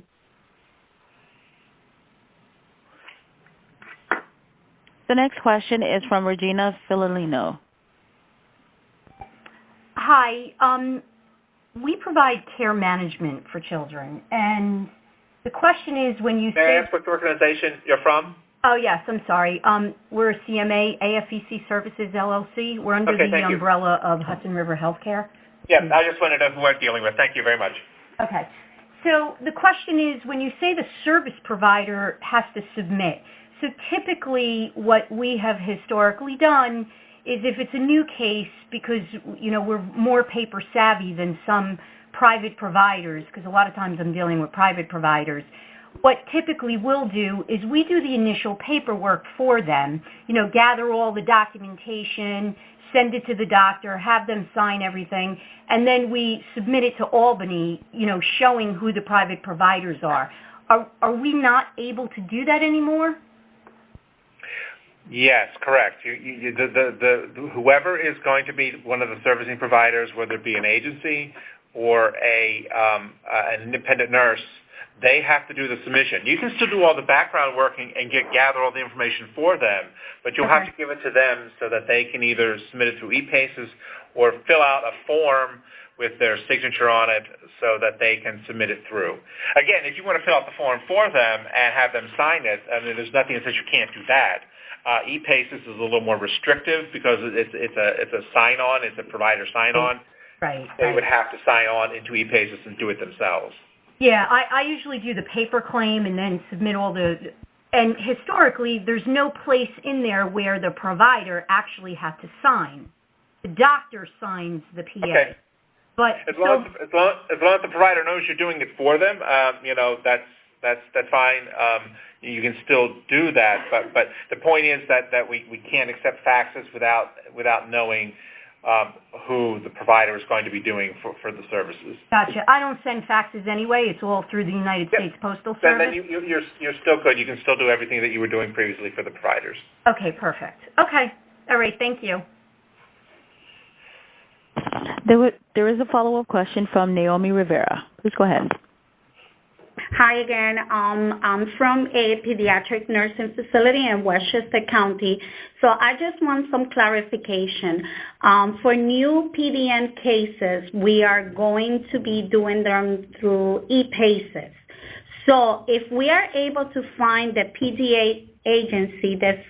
[SPEAKER 4] The next question is from Regina Fillinglino.
[SPEAKER 11] Hi. We provide care management for children, and the question is when you
[SPEAKER 1] say... May I ask what organization you're from?
[SPEAKER 11] Oh, yes, I'm sorry. We're CMA, AFEC Services, LLC. We're under the umbrella of Hudson River Healthcare.
[SPEAKER 1] Yeah, I just wanted to know who we're dealing with. Thank you very much.
[SPEAKER 11] Okay. So the question is when you say the service provider has to submit, so typically what we have historically done is if it's a new case, because, we're more paper savvy than some private providers, because a lot of times I'm dealing with private providers, what typically we'll do is we do the initial paperwork for them, gather all the documentation, send it to the doctor, have them sign everything, and then we submit it to Albany, showing who the private providers are. Are we not able to do that anymore?
[SPEAKER 1] Yes, correct. Whoever is going to be one of the servicing providers, whether it be an agency or an independent nurse, they have to do the submission. You can still do all the background work and gather all the information for them, but you'll have to give it to them so that they can either submit it through e-Paces or fill out a form with their signature on it so that they can submit it through. Again, if you want to fill out the form for them and have them sign it, I mean, there's nothing that says you can't do that. e-Paces is a little more restrictive because it's a sign-on, it's a provider sign-on.
[SPEAKER 11] Right.
[SPEAKER 1] They would have to sign on into e-Paces and do it themselves.
[SPEAKER 11] Yeah, I usually do the paper claim and then submit all the, and historically there's no place in there where the provider actually had to sign. The doctor signs the PA. Okay. But
[SPEAKER 1] as long as the provider knows you're doing it for them, that's fine. You can still do that, but the point is that we can't accept faxes without knowing who the provider is going to be doing for the services.
[SPEAKER 11] Gotcha. I don't send faxes anyway. It's all through the United States Postal Service.
[SPEAKER 1] Then you're still good. You can still do everything that you were doing previously for the providers.
[SPEAKER 11] Okay, perfect. Okay. All right. Thank you.
[SPEAKER 4] There is a follow-up question from Naomi Rivera. Please go ahead.
[SPEAKER 7] Hi again. I'm from a pediatric nursing facility in Westchester County. So I just want some clarification. For new PDN cases, we are going to be doing them through e-Paces. So if we are able to find the PDA agency that's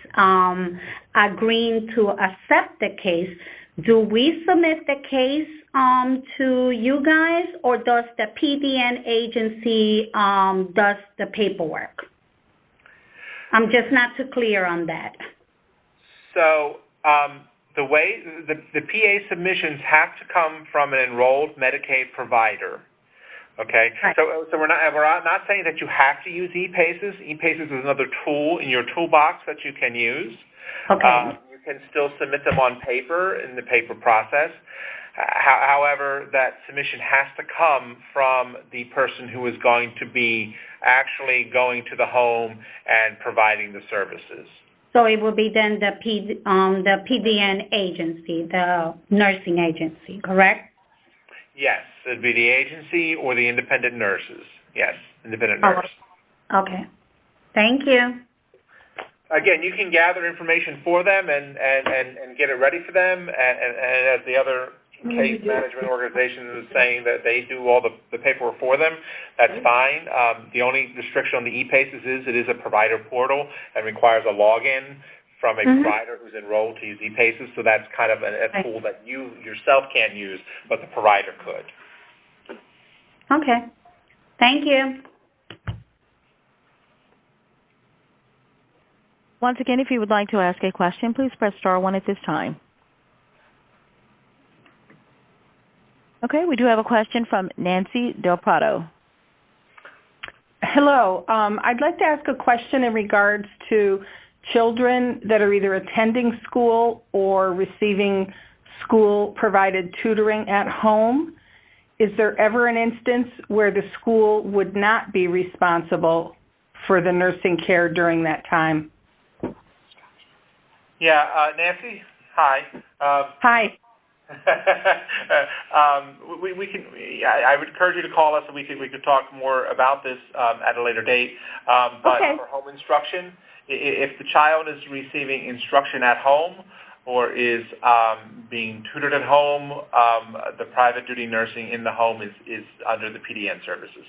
[SPEAKER 7] agreeing to accept the case, do we submit the case to you guys, or does the PDN agency does the paperwork? I'm just not too clear on that.
[SPEAKER 1] So the way the PA submissions have to come from an enrolled Medicaid provider. Okay, right. So we're not saying that you have to use e-Paces. e-Paces is another tool in your toolbox that you can use.
[SPEAKER 7] Okay.
[SPEAKER 1] You can still submit them on paper in the paper process. However, that submission has to come from the person who is going to be actually going to the home and providing the services.
[SPEAKER 7] So it will be then the PDN agency, the nursing agency, correct?
[SPEAKER 1] Yes, it would be the agency or the independent nurses. Yes, independent nurse.
[SPEAKER 7] Okay. Thank you.
[SPEAKER 1] Again, you can gather information for them and get it ready for them, and as the other case management organization is saying that they do all the paperwork for them, that's fine. The only restriction on the e-Paces is it is a provider portal and requires a login from a provider who's enrolled to use e-Paces, so that's kind of a tool that you yourself can't use, but the provider could.
[SPEAKER 7] Okay. Thank you.
[SPEAKER 4] Once again, if you would like to ask a question, please press star 1 at this time. Okay, we do have a question from Nancy Del Prado.
[SPEAKER 12] Hello. I'd like to ask a question in regards to children that are either attending school or receiving school-provided tutoring at home. Is there ever an instance where the school would not be responsible for the nursing care during that time?
[SPEAKER 1] Yeah, Nancy, hi.
[SPEAKER 12] Hi.
[SPEAKER 1] We can. I would encourage you to call us, and we could talk more about this at a later date. But for home instruction, if the child is receiving instruction at home or is being tutored at home, the private duty nursing in the home is under the PDN services.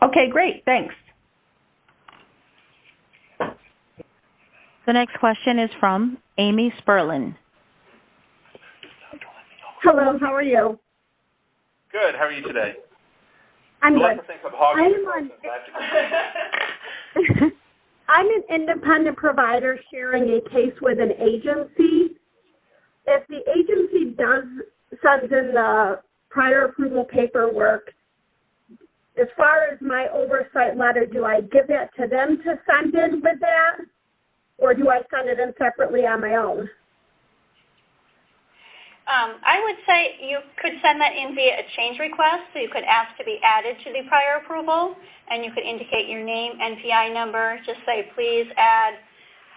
[SPEAKER 12] Okay, great. Thanks.
[SPEAKER 4] The next question is from Amy Sperlin.
[SPEAKER 13] Hello, how are you?
[SPEAKER 1] Good. How are you today?
[SPEAKER 13] I'm good. I'm an independent provider sharing a case with an agency. If the agency sends in the prior approval paperwork, as far as my oversight letter, do I give that to them to send in with that? Or do I send it in separately on my own?
[SPEAKER 2] I would say you could send that in via a change request, so you could ask to be added to the prior approval, and you could indicate your name, NPI number, just say please add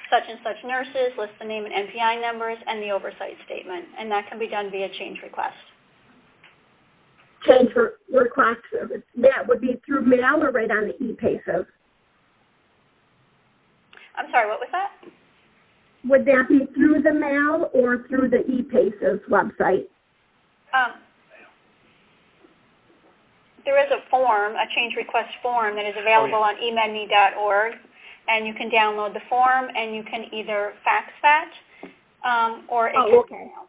[SPEAKER 2] such and such nurses, list the name and NPI numbers, and the oversight statement, and that can be done via change request.
[SPEAKER 13] change request, that would be through mail or right on the e-PASES?
[SPEAKER 2] I'm sorry, what was that?
[SPEAKER 13] Would that be through the mail or through the e-PASES website?
[SPEAKER 2] There is a form, a change request form that is available on emedme.org, and you can download the form and you can either fax that or it can be emailed.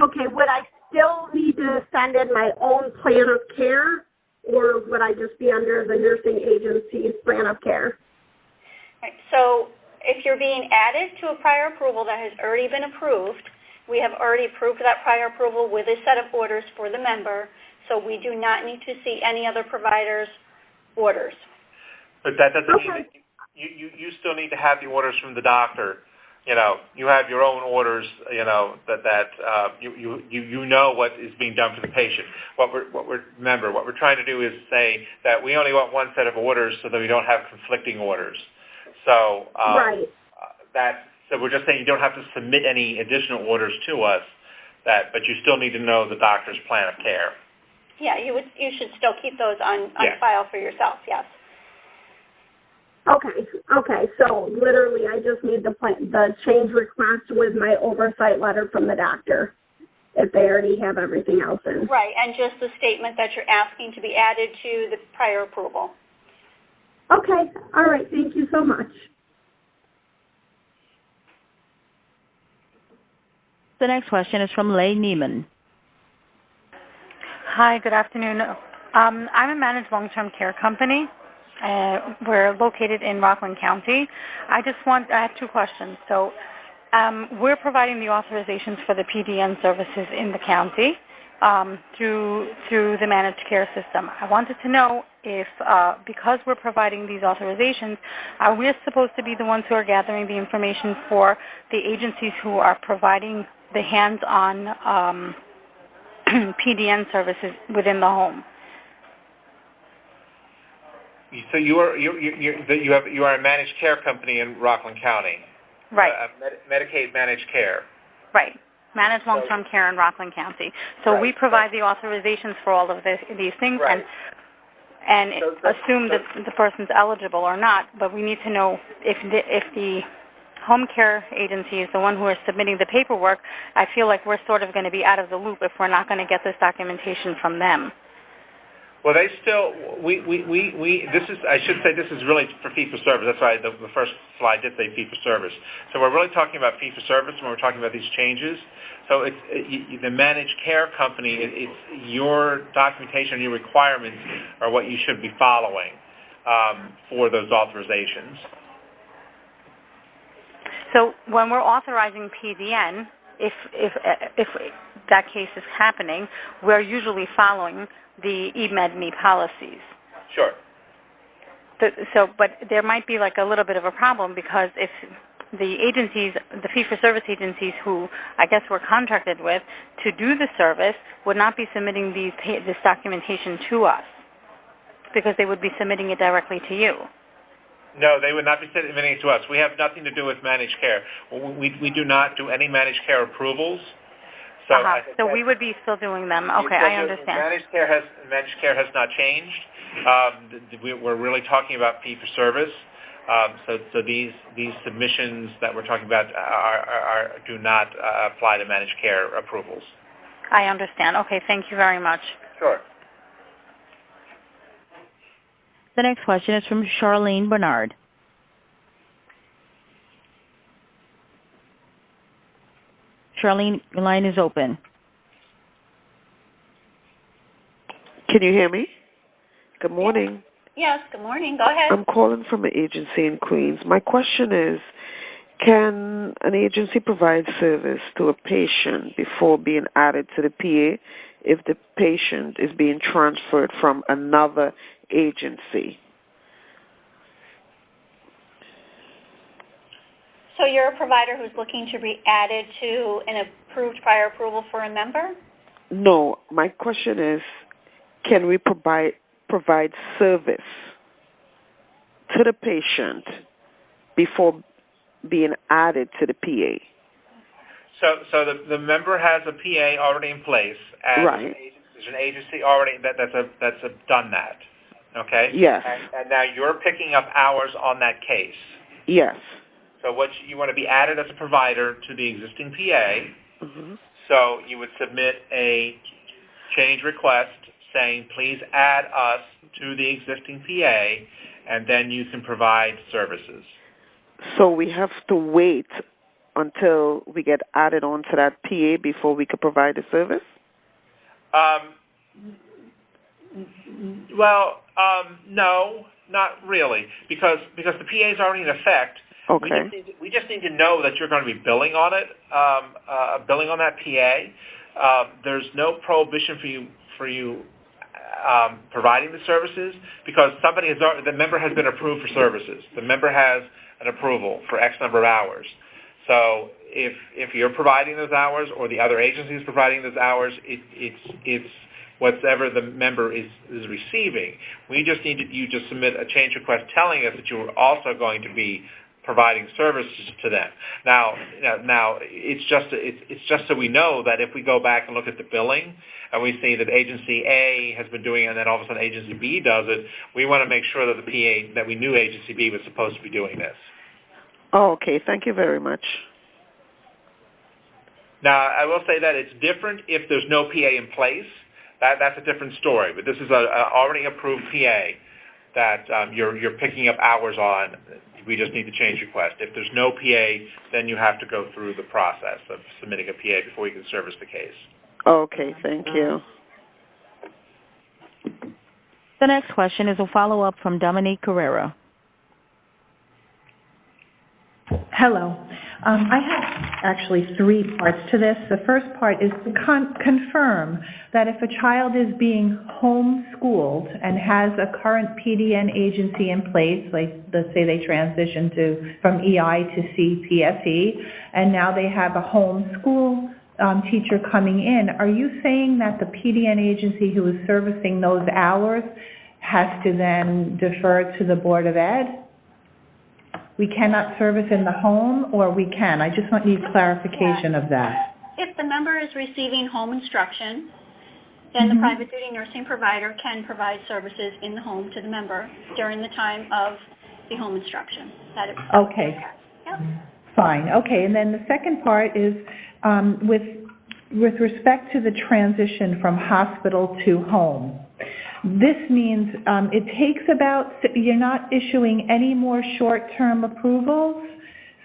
[SPEAKER 13] Okay, would I still need to send in my own plan of care, or would I just be under the nursing agency's plan of care?
[SPEAKER 2] Right, so if you're being added to a prior approval that has already been approved, we have already approved that prior approval with a set of orders for the member, so we do not need to see any other provider's orders.
[SPEAKER 1] But that doesn't mean that you still need to have the orders from the doctor. You know, you have your own orders. You know you know what is being done for the patient. Remember, what we're trying to do is say that we only want one set of orders so that we don't have conflicting orders. So so we're just saying you don't have to submit any additional orders to us. But you still need to know the doctor's plan of care.
[SPEAKER 2] Yeah, you should still keep those on file for yourself. Yes.
[SPEAKER 13] Okay, so literally I just need the change request with my oversight letter from the doctor if they already have everything else in.
[SPEAKER 2] Right, and just the statement that you're asking to be added to the prior approval.
[SPEAKER 13] Okay, all right, thank you so much.
[SPEAKER 4] The next question is from Leigh Neiman.
[SPEAKER 14] Hi, good afternoon. I'm a managed long-term care company. We're located in Rockland County. I have two questions. So we're providing the authorizations for the PDN services in the county through the managed care system. I wanted to know if, because we're providing these authorizations, are we supposed to be the ones who are gathering the information for the agencies who are providing the hands-on PDN services within the home?
[SPEAKER 1] So you are a managed care company in Rockland County.
[SPEAKER 14] Right.
[SPEAKER 1] Medicaid managed care.
[SPEAKER 14] Right. Managed long-term care in Rockland County. So we provide the authorizations for all of these things and assume that the person's eligible or not, but we need to know if the home care agency is the one who is submitting the paperwork. I feel like we're sort of going to be out of the loop if we're not going to get this documentation from them.
[SPEAKER 1] Well, they still, I should say this is really for fee-for-service. That's why the first slide did say fee-for-service. So we're really talking about fee-for-service when we're talking about these changes. So it's the managed care company, it's your documentation, your requirements are what you should be following for those authorizations.
[SPEAKER 14] So when we're authorizing PDN, if that case is happening, we're usually following the eMedMe policies.
[SPEAKER 1] Sure.
[SPEAKER 14] But there might be like a little bit of a problem because if the agencies, the fee-for-service agencies who I guess we're contracted with to do the service would not be submitting this documentation to us because they would be submitting it directly to you.
[SPEAKER 1] No, they would not be submitting it to us. We have nothing to do with managed care. We do not do any managed care approvals.
[SPEAKER 14] So we would be still doing them. Okay, I understand.
[SPEAKER 1] Managed care has not changed. We're really talking about fee-for-service. So these submissions that we're talking about do not apply to managed care approvals.
[SPEAKER 14] I understand. Okay, thank you very much.
[SPEAKER 1] Sure.
[SPEAKER 4] The next question is from Charlene Bernard. Charlene, your line is open.
[SPEAKER 15] Can you hear me? Good morning.
[SPEAKER 2] Yes, good morning. Go ahead.
[SPEAKER 15] I'm calling from an agency in Queens. My question is, can an agency provide service to a patient before being added to the PA if the patient is being transferred from another agency?
[SPEAKER 2] So you're a provider who's looking to be added to an approved prior approval for a member?
[SPEAKER 15] No, my question is, can we provide service to the patient before being added to the PA?
[SPEAKER 1] So the member has a PA already in place, and There's an agency already that's done that. Okay?
[SPEAKER 15] Yes.
[SPEAKER 1] And now you're picking up hours on that case.
[SPEAKER 15] Yes.
[SPEAKER 1] So what you want to be added as a provider to the existing PA.
[SPEAKER 15] Mm-hmm.
[SPEAKER 1] So you would submit a change request saying, please add us to the existing PA, and then you can provide services.
[SPEAKER 15] So we have to wait until we get added onto that PA before we could provide the service?
[SPEAKER 1] No, not really, because the PA is already in effect.
[SPEAKER 15] Okay.
[SPEAKER 1] We just need to know that you're going to be billing on it, billing on that PA. There's no prohibition for you providing the services, because the member has been approved for services. The member has an approval for X number of hours. So if you're providing those hours or the other agency is providing those hours, it's whatever the member is receiving. We just need you to submit a change request telling us that you're also going to be providing services to them. Now it's just so we know that if we go back and look at the billing and we see that agency A has been doing it and then all of a sudden agency B does it, we want to make sure that the PA, that we knew agency B was supposed to be doing this.
[SPEAKER 15] Oh, okay. Thank you very much.
[SPEAKER 1] Now, I will say that it's different if there's no PA in place. That's a different story. But this is a already approved PA that you're picking up hours on. We just need the change request. If there's no PA, then you have to go through the process of submitting a PA before you can service the case.
[SPEAKER 15] Okay, thank you.
[SPEAKER 4] The next question is a follow-up from Dominique Carrera.
[SPEAKER 8] Hello. I have actually 3 parts to this. The first part is to confirm that if a child is being homeschooled and has a current PDN agency in place, like let's say they transition from EI to CPSE, and now they have a homeschool teacher coming in, are you saying that the PDN agency who is servicing those hours has to then defer to the Board of Ed? We cannot service in the home, or we can? I just need clarification of that.
[SPEAKER 2] If the member is receiving home instruction, then the private duty nursing provider can provide services in the home to the member during the time of the home instruction.
[SPEAKER 8] Okay.
[SPEAKER 2] Yep.
[SPEAKER 8] Fine. Okay. And then the second part is with respect to the transition from hospital to home. This means it takes you're not issuing any more short-term approvals,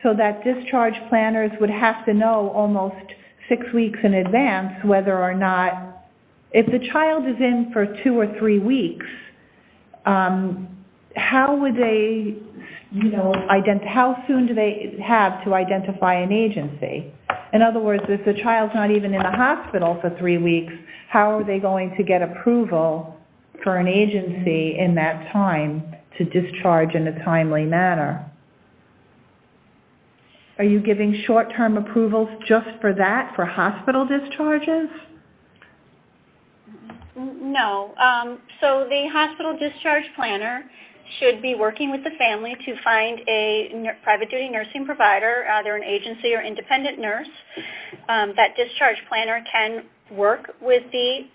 [SPEAKER 8] so that discharge planners would have to know almost 6 weeks in advance whether or not, if the child is in for 2 or 3 weeks, how would they, how soon do they have to identify an agency? In other words, if the child's not even in the hospital for 3 weeks, how are they going to get approval for an agency in that time to discharge in a timely manner? Are you giving short-term approvals just for that, for hospital discharges?
[SPEAKER 2] No. So the hospital discharge planner should be working with the family to find a private duty nursing provider, either an agency or independent nurse. That discharge planner can work with the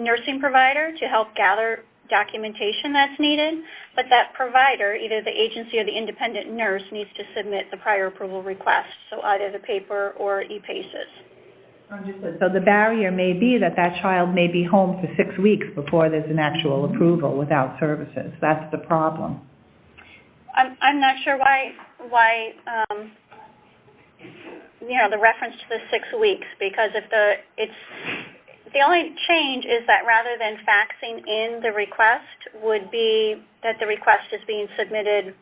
[SPEAKER 2] nursing provider to help gather documentation that's needed, but that provider, either the agency or the independent nurse, needs to submit the prior approval request, so either the paper or e-PACES.
[SPEAKER 8] So the barrier may be that child may be home for 6 weeks before there's an actual approval without services. That's the problem.
[SPEAKER 2] I'm not sure why the reference to the 6 weeks, because the only change is that rather than faxing in the request would be that the request is being submitted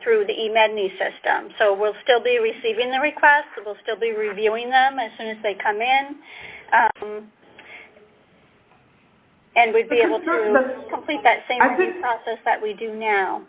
[SPEAKER 2] through the eMedNI system. So we'll still be receiving the requests, we'll still be reviewing them as soon as they come in, and we'd be able to complete that same review process that we do now.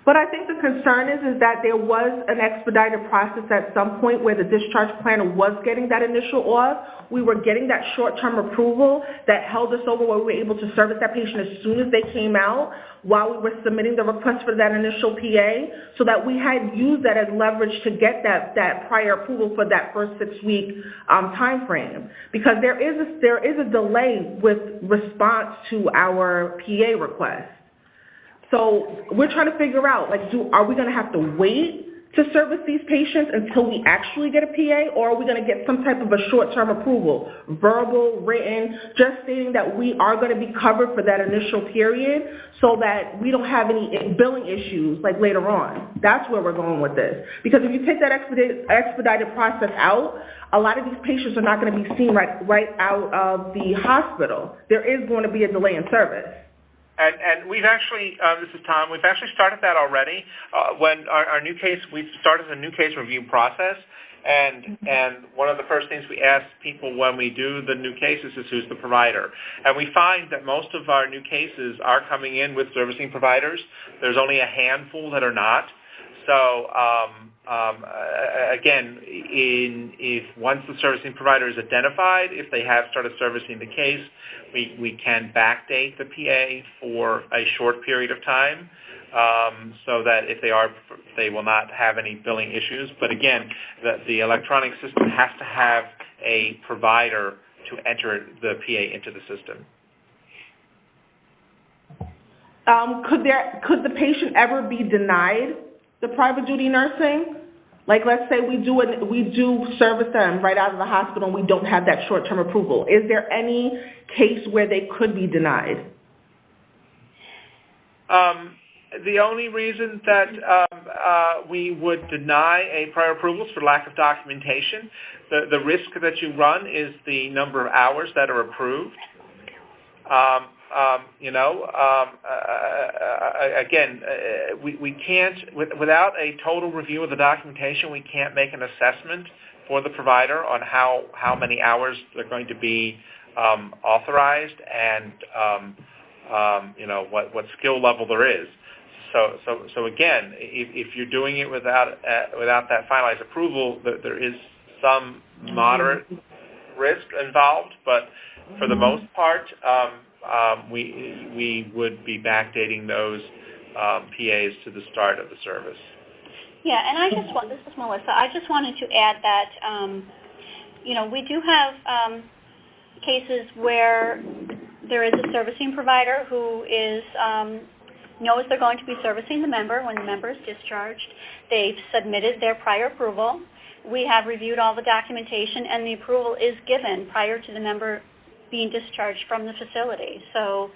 [SPEAKER 9] But I think the concern is that there was an expedited process at some point where the discharge planner was getting that initial auth. We were getting that short-term approval that held us over where we were able to service that patient as soon as they came out. while we were submitting the request for that initial PA, so that we had used that as leverage to get that prior approval for that first 6-week time frame. Because there is a delay with response to our PA request. So we're trying to figure out, like, are we going to have to wait to service these patients until we actually get a PA, or are we going to get some type of a short-term approval, verbal, written, just stating that we are going to be covered for that initial period so that we don't have any billing issues like later on. That's where we're going with this. Because if you take that expedited process out, a lot of these patients are not going to be seen right out of the hospital. There is going to be a delay in service.
[SPEAKER 1] And we've actually, this is Tom, we've actually started that already. When our new case, we've started a new case review process, and one of the first things we ask people when we do the new cases is who's the provider. And we find that most of our new cases are coming in with servicing providers. There's only a handful that are not. So again, if once the servicing provider is identified, if they have started servicing the case, we can backdate the PA for a short period of time, so that if they will not have any billing issues. But again, the electronic system has to have a provider to enter the PA into the system.
[SPEAKER 9] Could the patient ever be denied the private duty nursing? Like, let's say we do service them right out of the hospital and we don't have that short-term approval. Is there any case where they could be denied?
[SPEAKER 1] The only reason that we would deny a prior approval is for lack of documentation. The risk that you run is the number of hours that are approved. Again, we can't, without a total review of the documentation, we can't make an assessment for the provider on how many hours they're going to be authorized and what skill level there is. So again, if you're doing it without that finalized approval, there is some moderate risk involved, but for the most part, we would be backdating those PAs to the start of the service.
[SPEAKER 2] Yeah, and this is Melissa. I just wanted to add that, we do have cases where there is a servicing provider who knows they're going to be servicing the member when the member is discharged. They've submitted their prior approval. We have reviewed all the documentation, and the approval is given prior to the member being discharged from the facility. So,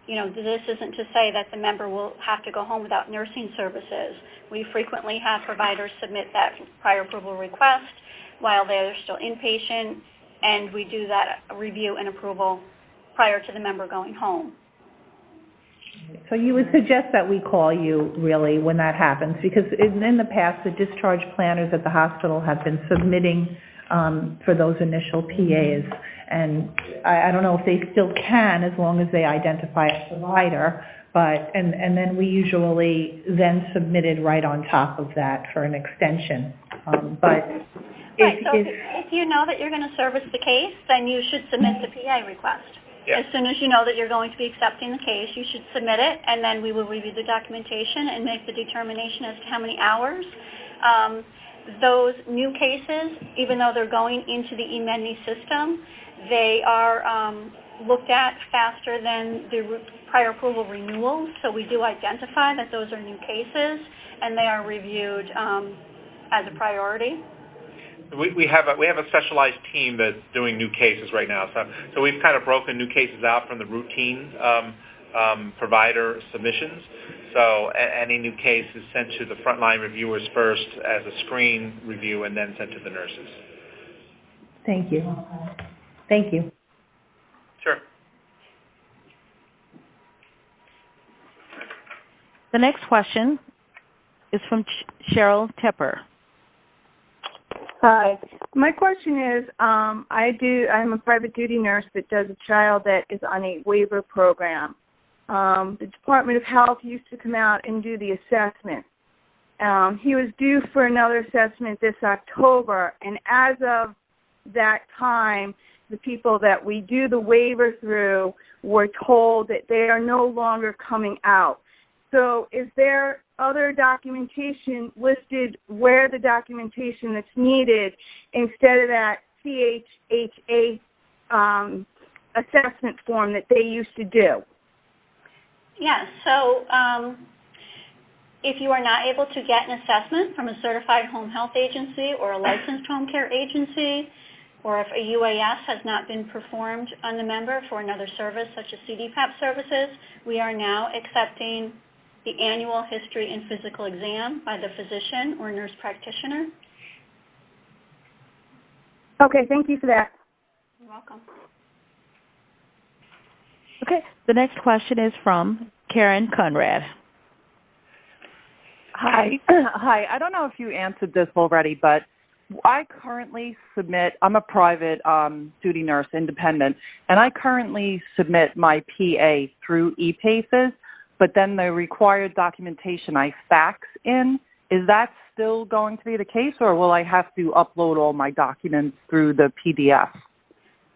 [SPEAKER 2] this isn't to say that the member will have to go home without nursing services. We frequently have providers submit that prior approval request while they're still inpatient, and we do that review and approval prior to the member going home.
[SPEAKER 8] So you would suggest that we call you, really, when that happens, because in the past, the discharge planners at the hospital have been submitting for those initial PAs, and I don't know if they still can as long as they identify a provider, and then we usually then submit it right on top of that for an extension.
[SPEAKER 2] If you know that you're going to service the case, then you should submit the PA request. Yeah. As soon as you know that you're going to be accepting the case, you should submit it, and then we will review the documentation and make the determination as to how many hours. Those new cases, even though they're going into the eMedNI system, they are looked at faster than the prior approval renewals, so we do identify that those are new cases, and they are reviewed as a priority.
[SPEAKER 1] We have a specialized team that's doing new cases right now. So we've kind of broken new cases out from the routine provider submissions. So any new case is sent to the frontline reviewers first as a screen review and then sent to the nurses.
[SPEAKER 8] Thank you. Thank you.
[SPEAKER 1] Sure.
[SPEAKER 4] The next question is from Cheryl Tepper.
[SPEAKER 16] Hi. My question is, I'm a private duty nurse that does a child that is on a waiver program. The Department of Health used to come out and do the assessment. He was due for another assessment this October, and as of that time, the people that we do the waiver through were told that they are no longer coming out. So is there other documentation listed where the documentation that's needed instead of that CHHA assessment form that they used to do?
[SPEAKER 2] Yeah, so if you are not able to get an assessment from a certified home health agency or a licensed home care agency, or if a UAS has not been performed on the member for another service such as CDPAP services, we are now accepting the annual history and physical exam by the physician or nurse practitioner.
[SPEAKER 16] Okay, thank you for that.
[SPEAKER 2] You're welcome.
[SPEAKER 4] Okay, the next question is from Karen Conrad.
[SPEAKER 17] Hi. Hi. I don't know if you answered this already, but I currently submit, I'm a private duty nurse, independent, and I currently submit my PA through ePaces, but then the required documentation I fax in. Is that still going to be the case, or will I have to upload all my documents through the PDF?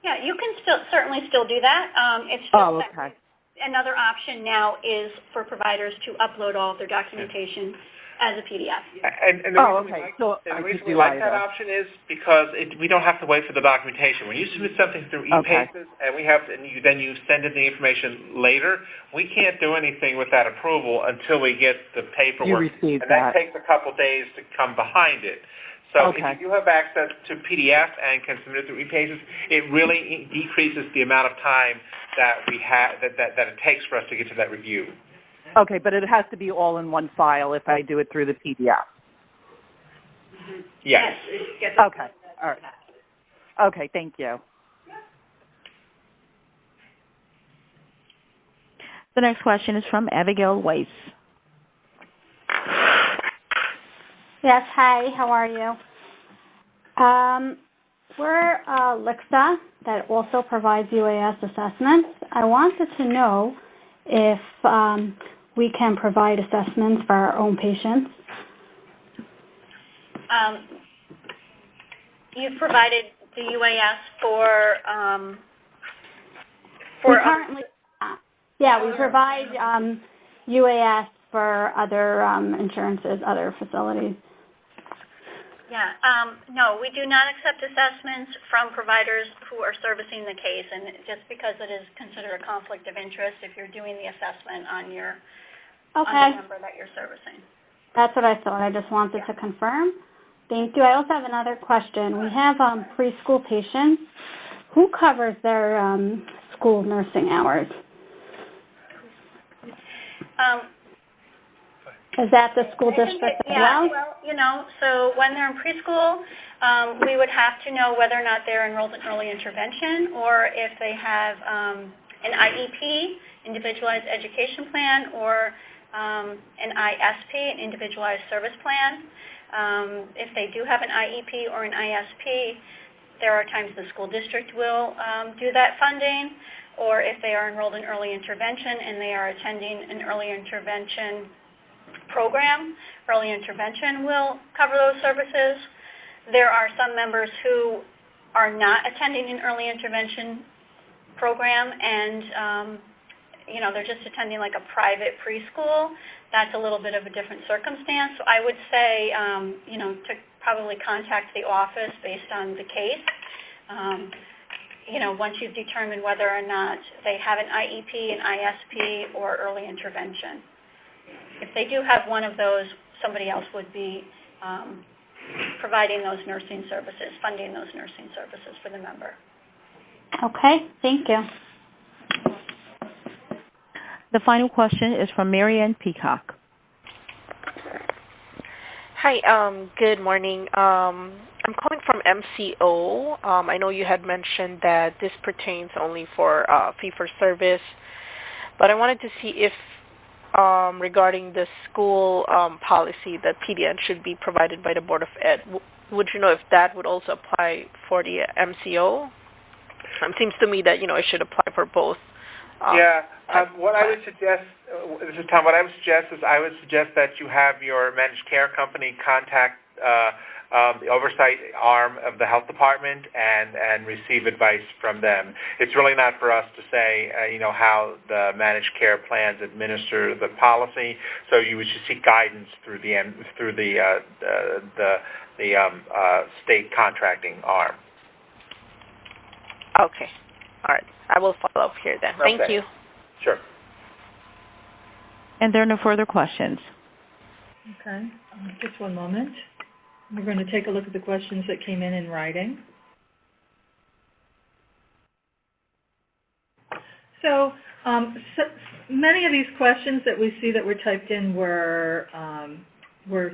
[SPEAKER 2] Yeah, you can certainly still do that. It's just
[SPEAKER 17] okay.
[SPEAKER 2] Another option now is for providers to upload all of their documentation as a PDF.
[SPEAKER 1] And the reason we like that option is because we don't have to wait for the documentation. When you submit something through ePaces and you send in the information later, we can't do anything with that approval until we get the paperwork. And that takes a couple days to come behind it. So if you have access to PDF and can submit it through ePaces, it really decreases the amount of time that we have that it takes for us to get to that review.
[SPEAKER 17] Okay, but it has to be all in one file if I do it through the PDF.
[SPEAKER 2] Mm-hmm.
[SPEAKER 1] Yes.
[SPEAKER 17] Okay. All right. Okay, thank you.
[SPEAKER 4] The next question is from Abigail Weiss.
[SPEAKER 7] Yes, hi, how are you? We're LIXA that also provides UAS assessments. I wanted to know if we can provide assessments for our own patients.
[SPEAKER 2] You've provided the UAS for
[SPEAKER 7] we currently, we provide UAS for other insurances, other facilities.
[SPEAKER 2] Yeah, no, we do not accept assessments from providers who are servicing the case, and just because it is considered a conflict of interest if you're doing the assessment on your on the member that you're servicing.
[SPEAKER 7] That's what I thought. I just wanted to confirm. Thank you. I also have another question. We have preschool patients. Who covers their school nursing hours? Is that the school district as well?
[SPEAKER 2] Well, so when they're in preschool, we would have to know whether or not they're enrolled in early intervention or if they have an IEP, individualized education plan, or an ISP, an individualized service plan. If they do have an IEP or an ISP, there are times the school district will do that funding, or if they are enrolled in early intervention and they are attending an early intervention program, early intervention will cover those services. There are some members who are not attending an early intervention program and they're just attending like a private preschool. That's a little bit of a different circumstance. So I would say, to probably contact the office based on the case. Once you've determined whether or not they have an IEP, an ISP, or early intervention. If they do have one of those, somebody else would be providing those nursing services, funding those nursing services for the member.
[SPEAKER 7] Okay, thank you.
[SPEAKER 4] The final question is from Marianne Peacock.
[SPEAKER 18] Hi, good morning. I'm calling from MCO. I know you had mentioned that this pertains only for fee-for-service, but I wanted to see if regarding the school policy that PDN should be provided by the Board of Ed, would you know if that would also apply for the MCO? It seems to me that, it should apply for both.
[SPEAKER 1] What I would suggest, this is Tom, what I would suggest is I would suggest that you have your managed care company contact the oversight arm of the health department and receive advice from them. It's really not for us to say, how the managed care plans administer the policy. So you should seek guidance through the state contracting arm.
[SPEAKER 18] Okay. All right. I will follow up here then.
[SPEAKER 1] Okay.
[SPEAKER 18] Thank you.
[SPEAKER 1] Sure.
[SPEAKER 4] And there are no further questions.
[SPEAKER 3] Okay. Just one moment. We're going to take a look at the questions that came in writing. So many of these questions that we see that were typed in were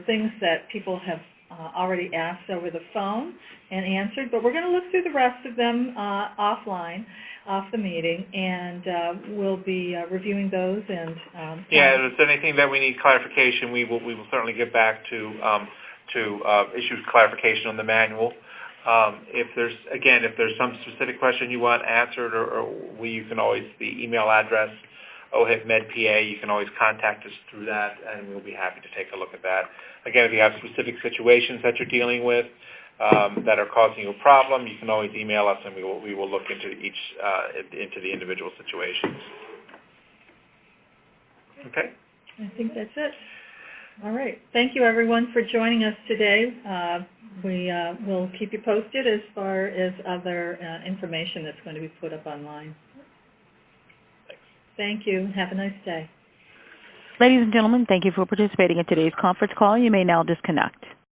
[SPEAKER 3] things that people have already asked over the phone and answered, but we're going to look through the rest of them offline, off the meeting, and we'll be reviewing those. And
[SPEAKER 1] yeah, if there's anything that we need clarification, we will certainly get back to issue clarification on the manual. If there's some specific question you want answered, you can always, the email address, OHIPMedPA, you can always contact us through that, and we'll be happy to take a look at that. Again, if you have specific situations that you're dealing with that are causing you a problem, you can always email us, and we will look into into the individual situations. Okay?
[SPEAKER 3] I think that's it. All right. Thank you, everyone, for joining us today. We will keep you posted as far as other information that's going to be put up online.
[SPEAKER 1] Thanks.
[SPEAKER 3] Thank you. Have a nice day.
[SPEAKER 4] Ladies and gentlemen, thank you for participating in today's conference call. You may now disconnect.